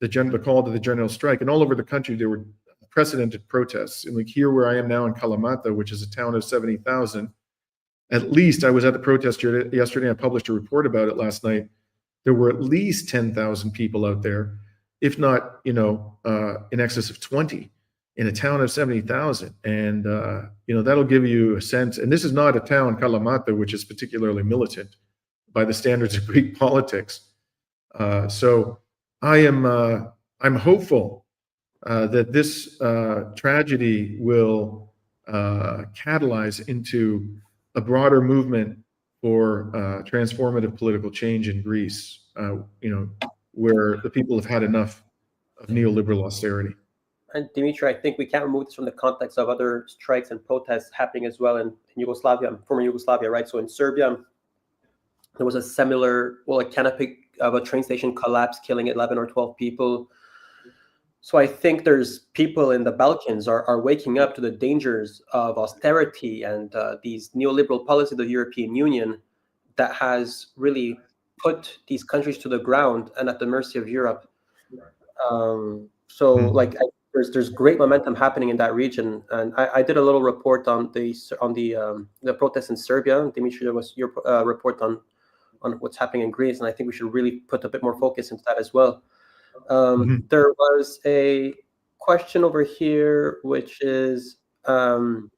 Speaker 1: the call to the general strike, and all over the country there were unprecedented protests. And like here where I am now in Kalamata, which is a town of 70,000, at least I was at the protest yesterday. I published a report about it last night. There were at least 10,000 people out there, if not, in excess of 20 in a town of 70,000. And, that'll give you a sense. And this is not a town, Kalamata, which is particularly militant by the standards of Greek politics. So I'm hopeful that this tragedy will catalyze into a broader movement for transformative political change in Greece, where the people have had enough of neoliberal austerity.
Speaker 2: And Dimitri, I think we can't remove this from the context of other strikes and protests happening as well in Yugoslavia, former Yugoslavia, right? So in Serbia, there was a similar, a canopy of a train station collapse, killing 11 or 12 people. So I think there's people in the Balkans are waking up to the dangers of austerity and these neoliberal policies of the European Union that has really put these countries to the ground and at the mercy of Europe. There's great momentum happening in that region, and I did a little report on the protests in Serbia. Dimitri, there was your report on what's happening in Greece, and I think we should really put a bit more focus into that as well. There was a question over here, which is
Speaker 1: and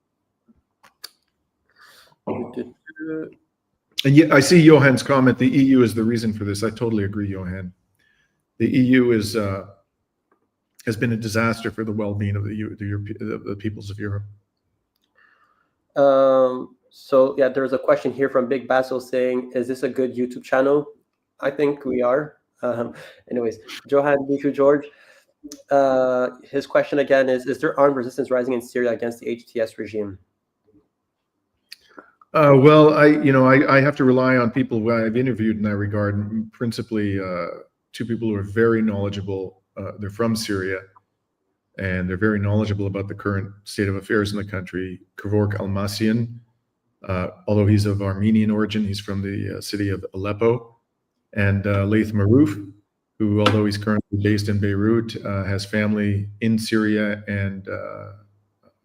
Speaker 1: yeah, I see Johan's comment. The EU is the reason for this. I totally agree, Johan. The EU has been a disaster for the well-being of the peoples of Europe.
Speaker 2: So yeah, there's a question here from Big Basil saying, "Is this a good YouTube channel?" I think we are. Anyways, Johan Dimitri George, his question again is there armed resistance rising in Syria against the HTS regime?
Speaker 1: Well, I have to rely on people who I've interviewed in that regard, principally two people who are very knowledgeable. They're from Syria, and they're very knowledgeable about the current state of affairs in the country. Kevork Almasian, although he's of Armenian origin, he's from the city of Aleppo. And Laith Marouf, who, although he's currently based in Beirut, has family in Syria and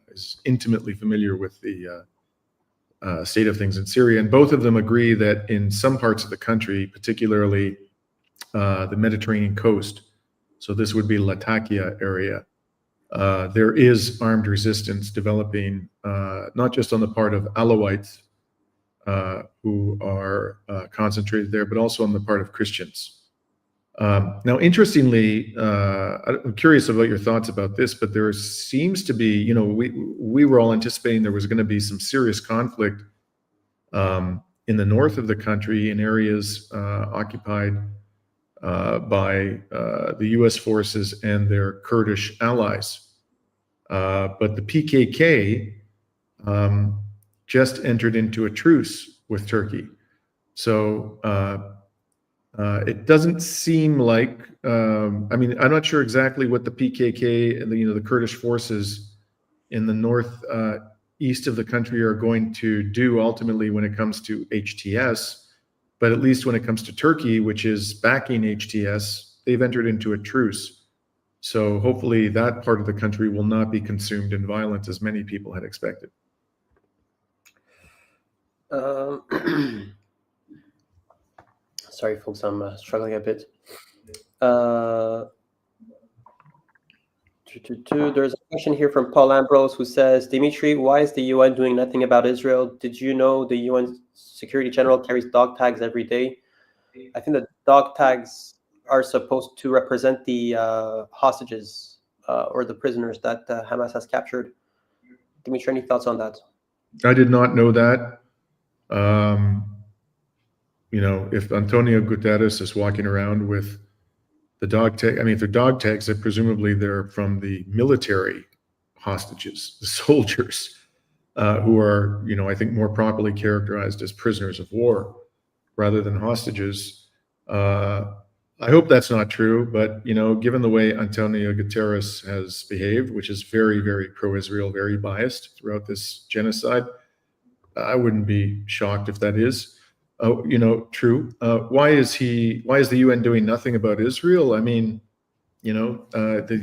Speaker 1: is intimately familiar with the state of things in Syria. And both of them agree that in some parts of the country, particularly the Mediterranean coast, so this would be Latakia area, there is armed resistance developing, not just on the part of Alawites, who are concentrated there, but also on the part of Christians. Now, interestingly, I'm curious about your thoughts about this, but there seems to be, we were all anticipating there was going to be some serious conflict in the north of the country in areas occupied by the US forces and their Kurdish allies. But the PKK just entered into a truce with Turkey. So it doesn't seem like, I'm not sure exactly what the PKK and the Kurdish forces in the north east of the country are going to do ultimately when it comes to HTS, but at least when it comes to Turkey, which is backing HTS, they've entered into a truce. So hopefully that part of the country will not be consumed in violence as many people had expected.
Speaker 2: Sorry, folks, I'm struggling a bit. There's a question here from Paul Ambrose who says, Dimitri, why is the UN doing nothing about Israel? Did you know the UN Security General carries dog tags every day? I think the dog tags are supposed to represent the hostages or the prisoners that Hamas has captured. Dimitri, any thoughts on that?
Speaker 1: I did not know that. If Antonio Guterres is walking around with the dog tag, if they're dog tags, then presumably they're from the military hostages, the soldiers, who are, I think more properly characterized as prisoners of war rather than hostages. I hope that's not true, but, given the way Antonio Guterres has behaved, which is very, very pro-Israel, very biased throughout this genocide, I wouldn't be shocked if that is, true. Why is the UN doing nothing about Israel? The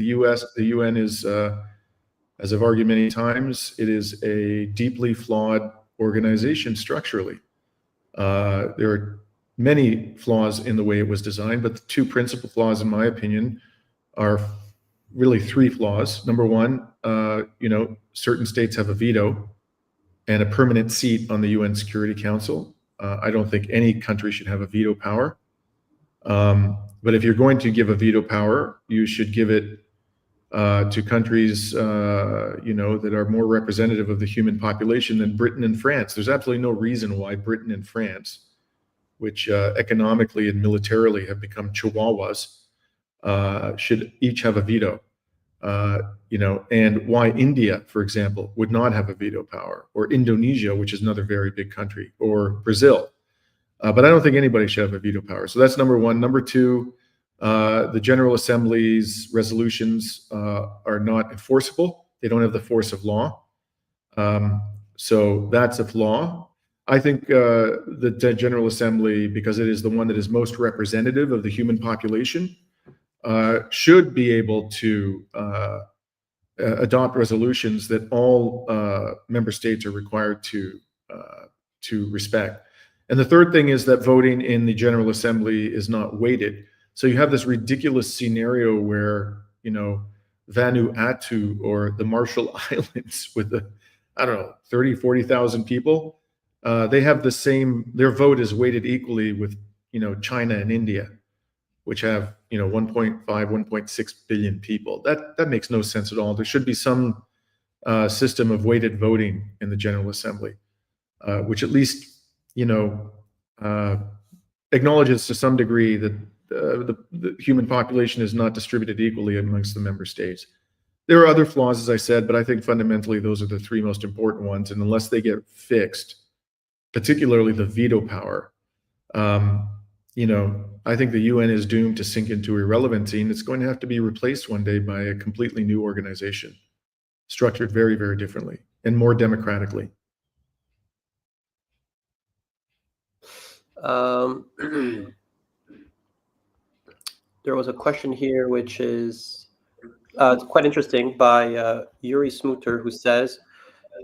Speaker 1: UN is, as I've argued many times, it is a deeply flawed organization structurally. There are many flaws in the way it was designed, but the two principal flaws, in my opinion, are really three flaws. Number one, certain states have a veto and a permanent seat on the UN Security Council. I don't think any country should have a veto power. But if you're going to give a veto power, you should give it to countries, that are more representative of the human population than Britain and France. There's absolutely no reason why Britain and France, which economically and militarily have become chihuahuas, should each have a veto. And why India, for example, would not have a veto power, or Indonesia, which is another very big country, or Brazil. But I don't think anybody should have a veto power. So that's number one. Number two, the General Assembly's resolutions are not enforceable. They don't have the force of law. So that's a flaw. I think the General Assembly, because it is the one that is most representative of the human population, should be able to adopt resolutions that all member states are required to respect. And the third thing is that voting in the General Assembly is not weighted. So you have this ridiculous scenario where, Vanuatu or the Marshall Islands with 30, 40,000 people, they have their vote is weighted equally with, China and India, which have, 1.5, 1.6 billion people. That makes no sense at all. There should be some system of weighted voting in the General Assembly, which at least, acknowledges to some degree that the human population is not distributed equally amongst the member states. There are other flaws, as I said, but I think fundamentally those are the three most important ones. And unless they get fixed, particularly the veto power, I think the UN is doomed to sink into irrelevancy, and it's going to have to be replaced one day by a completely new organization, structured very, very differently and more democratically.
Speaker 2: There was a question here, which is quite interesting, by Yuri Smuter, who says,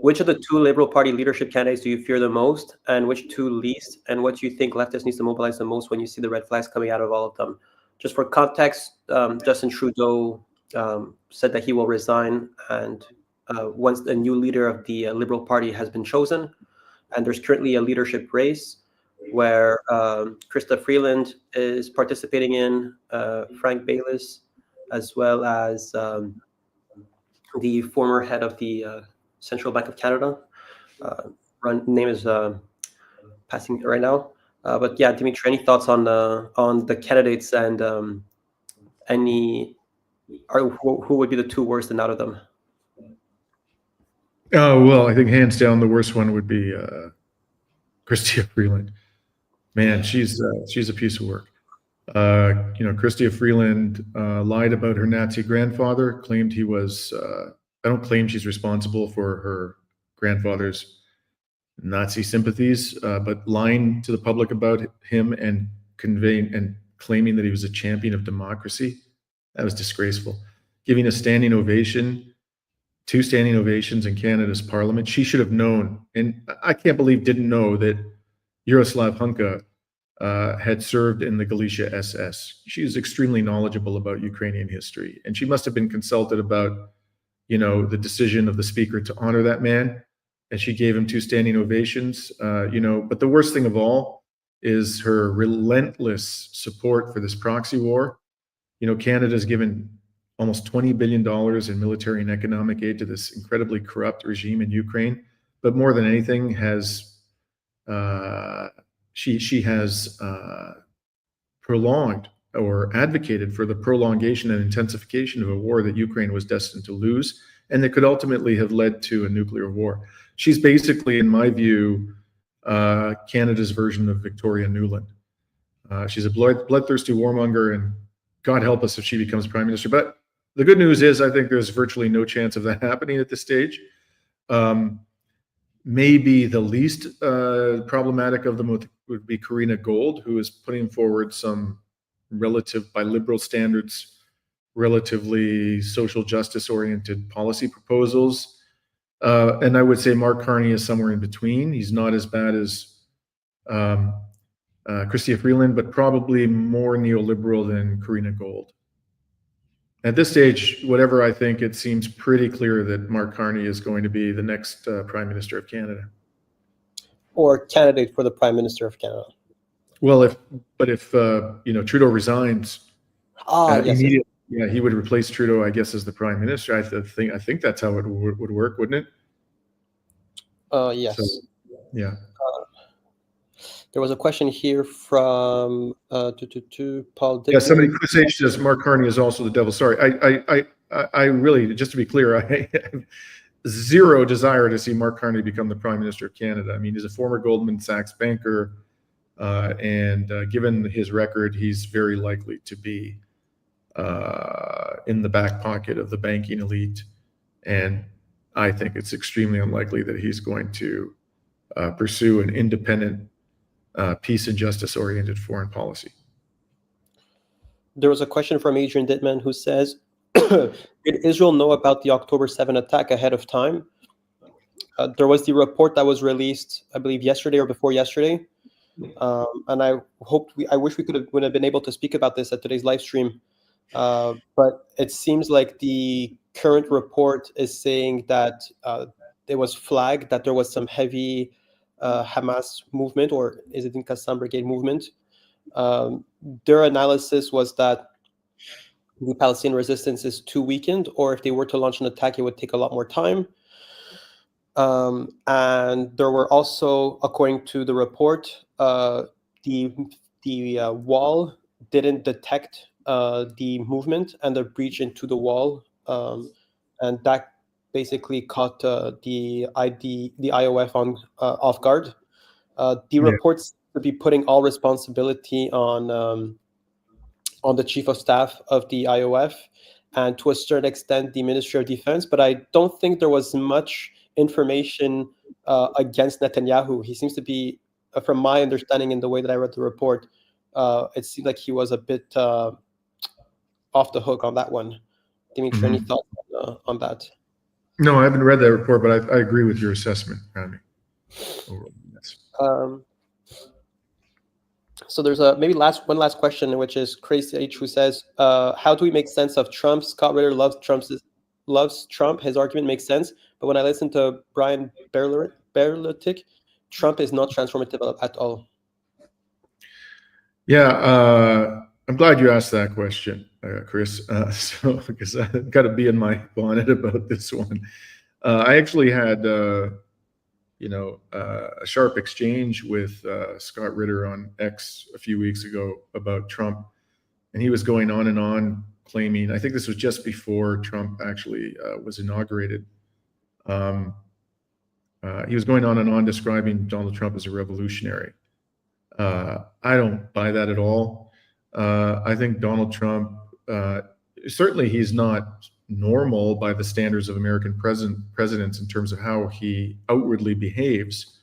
Speaker 2: which of the two Liberal Party leadership candidates do you fear the most, and which two least? And what do you think leftists needs to mobilize the most when you see the red flags coming out of all of them? Just for context, Justin Trudeau said that he will resign, and once the new leader of the Liberal Party has been chosen, and there's currently a leadership race where Krista Freeland is participating in, Frank Baylis, as well as the former head of the Central Bank of Canada. Name is passing right now. But yeah, Dimitri, any thoughts on the candidates, and who would be the two worst and out of them?
Speaker 1: Well, I think hands down the worst one would be Chrystia Freeland. Man, she's a piece of work. Chrystia Freeland lied about her Nazi grandfather, claimed he was, I don't claim she's responsible for her grandfather's Nazi sympathies, but lying to the public about him and claiming that he was a champion of democracy, that was disgraceful. Giving a standing ovation, 2 standing ovations in Canada's parliament. She should have known, and I can't believe didn't know, that Yaroslav Hunka had served in the Galicia SS. She is extremely knowledgeable about Ukrainian history, and she must have been consulted about, the decision of the speaker to honor that man, and she gave him 2 standing ovations. But the worst thing of all is her relentless support for this proxy war. Canada's given almost $20 billion in military and economic aid to this incredibly corrupt regime in Ukraine, but more than anything has she has prolonged or advocated for the prolongation and intensification of a war that Ukraine was destined to lose, and that could ultimately have led to a nuclear war. She's basically, in my view, Canada's version of Victoria Nuland. She's a bloodthirsty warmonger, and God help us if she becomes prime minister. But the good news is, I think there's virtually no chance of that happening at this stage. Maybe the least problematic of them would be Karina Gold, who is putting forward some relative, by liberal standards, relatively social justice-oriented policy proposals. And I would say Mark Carney is somewhere in between. He's not as bad as Chrystia Freeland, but probably more neoliberal than Karina Gold. At this stage, whatever I think, it seems pretty clear that Mark Carney is going to be the next Prime Minister of Canada.
Speaker 2: Or candidate for the Prime Minister of Canada.
Speaker 1: Well, if Trudeau resigns,
Speaker 2: Yes.
Speaker 1: immediately, yeah, he would replace Trudeau, I guess, as the Prime Minister. I think that's how it would work, wouldn't it?
Speaker 2: Yes.
Speaker 1: So, yeah.
Speaker 2: There was a question here from Paul Dickman.
Speaker 1: Yeah, somebody, Chris H says Mark Carney is also the devil. Sorry, I really, just to be clear, I have zero desire to see Mark Carney become the Prime Minister of Canada. I mean, he's a former Goldman Sachs banker, and given his record, he's very likely to be in the back pocket of the banking elite. And I think it's extremely unlikely that he's going to pursue an independent, peace and justice-oriented foreign policy.
Speaker 2: There was a question from Adrian Dittman who says, did Israel know about the October 7 attack ahead of time? There was the report that was released, I believe, yesterday or before yesterday. And I wish we would have been able to speak about this at today's live stream. But it seems like the current report is saying that it was flagged that there was some heavy Hamas movement, or is it in Qassam Brigade movement? Their analysis was that the Palestinian resistance is too weakened, or if they were to launch an attack, it would take a lot more time. And there were also, according to the report, the wall didn't detect the movement and the breach into the wall, and that basically caught the IOF off guard. The reports to be putting all responsibility on the chief of staff of the IOF, and to a certain extent the Ministry of Defense. But I don't think there was much information against Netanyahu. He seems to be, from my understanding in the way that I read the report, it seemed like he was a bit off the hook on that one. Dimitri, any thoughts on that?
Speaker 1: No, I haven't read that report, but I agree with your assessment, Rami.
Speaker 2: So there's maybe one last question, which is Crazy H, who says, how do we make sense of Trump? Scott Ritter loves Trump. His argument makes sense. But when I listen to Brian Berletic, Trump is not transformative at all.
Speaker 1: Yeah, I'm glad you asked that question, Chris, because I've got to be in my bonnet about this one. I actually had, a sharp exchange with Scott Ritter on X a few weeks ago about Trump, and he was going on and on claiming, I think this was just before Trump actually was inaugurated. He was going on and on describing Donald Trump as a revolutionary. I don't buy that at all. I think Donald Trump, certainly he's not normal by the standards of American presidents in terms of how he outwardly behaves,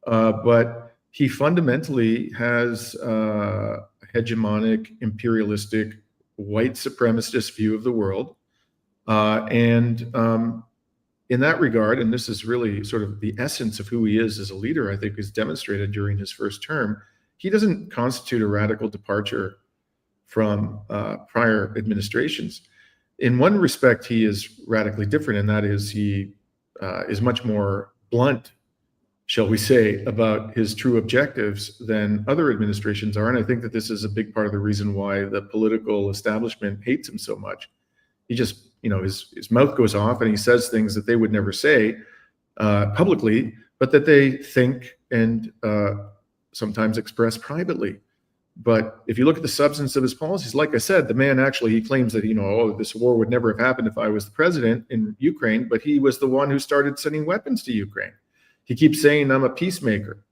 Speaker 1: but he fundamentally has a hegemonic, imperialistic, white supremacist view of the world. And in that regard, and this is really sort of the essence of who he is as a leader, I think is demonstrated during his first term, he doesn't constitute a radical departure from prior administrations. In one respect, he is radically different, and that is he is much more blunt, shall we say, about his true objectives than other administrations are. And I think that this is a big part of the reason why the political establishment hates him so much. He just, his mouth goes off and he says things that they would never say publicly, but that they think and sometimes express privately. But if you look at the substance of his policies, like I said, the man actually, he claims that, this war would never have happened if I was the president in Ukraine, but he was the one who started sending weapons to Ukraine. He keeps saying, I'm a peacemaker.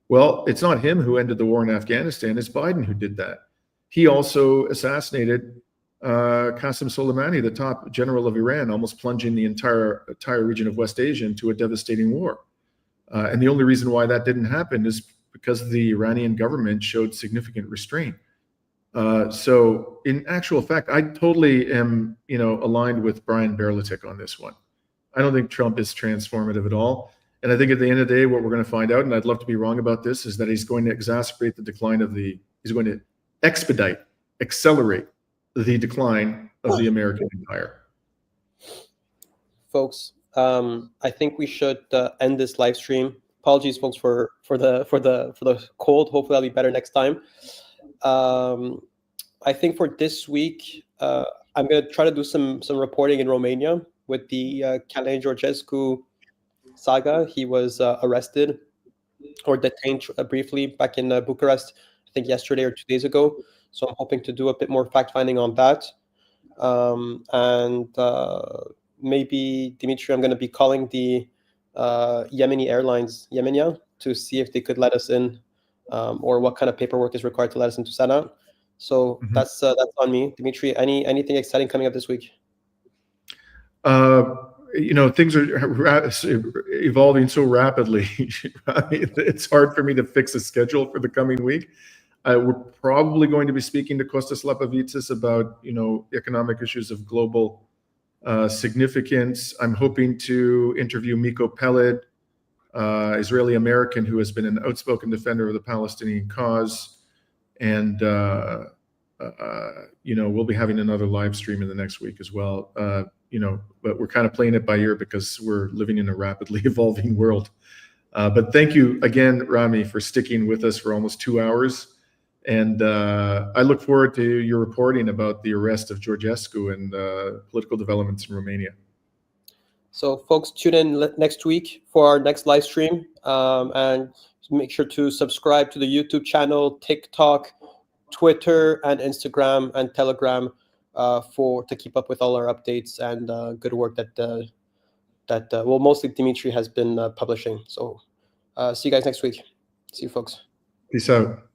Speaker 1: Well, it's not him who ended the war in Afghanistan, it's Biden who did that. He also assassinated Qasem Soleimani, the top general of Iran, almost plunging the entire region of West Asia into a devastating war. And the only reason why that didn't happen is because the Iranian government showed significant restraint. So in actual fact, I totally am, aligned with Brian Berletic on this one. I don't think Trump is transformative at all. And I think at the end of the day, what we're going to find out, and I'd love to be wrong about this, is that he's going to exacerbate the decline of he's going to accelerate the decline of the American empire.
Speaker 2: Folks, I think we should end this live stream. Apologies, folks, for the cold. Hopefully, I'll be better next time. I think for this week, I'm going to try to do some reporting in Romania with the Călin Georgescu saga. He was arrested or detained briefly back in Bucharest, I think yesterday or 2 days ago. So I'm hoping to do a bit more fact-finding on that. And maybe, Dimitri, I'm going to be calling the Yemeni Airlines, Yemenia, to see if they could let us in, or what kind of paperwork is required to let us into Sanaa. So that's on me. Dimitri, anything exciting coming up this week?
Speaker 1: Things are evolving so rapidly. It's hard for me to fix a schedule for the coming week. We're probably going to be speaking to Kostas Lapavitsas about, economic issues of global significance. I'm hoping to interview Miko Peled, Israeli-American, who has been an outspoken defender of the Palestinian cause. And, we'll be having another live stream in the next week as well. But we're kind of playing it by ear because we're living in a rapidly evolving world. But thank you again, Rami, for sticking with us for almost 2 hours. And I look forward to your reporting about the arrest of Georgescu and political developments in Romania. So, folks, tune in next week for our next live stream. And make sure to subscribe to the YouTube channel, TikTok, Twitter, and Instagram and Telegram to keep up with all our updates and good work that mostly Dimitri has been publishing. So see you guys next week. See you, folks. Peace out.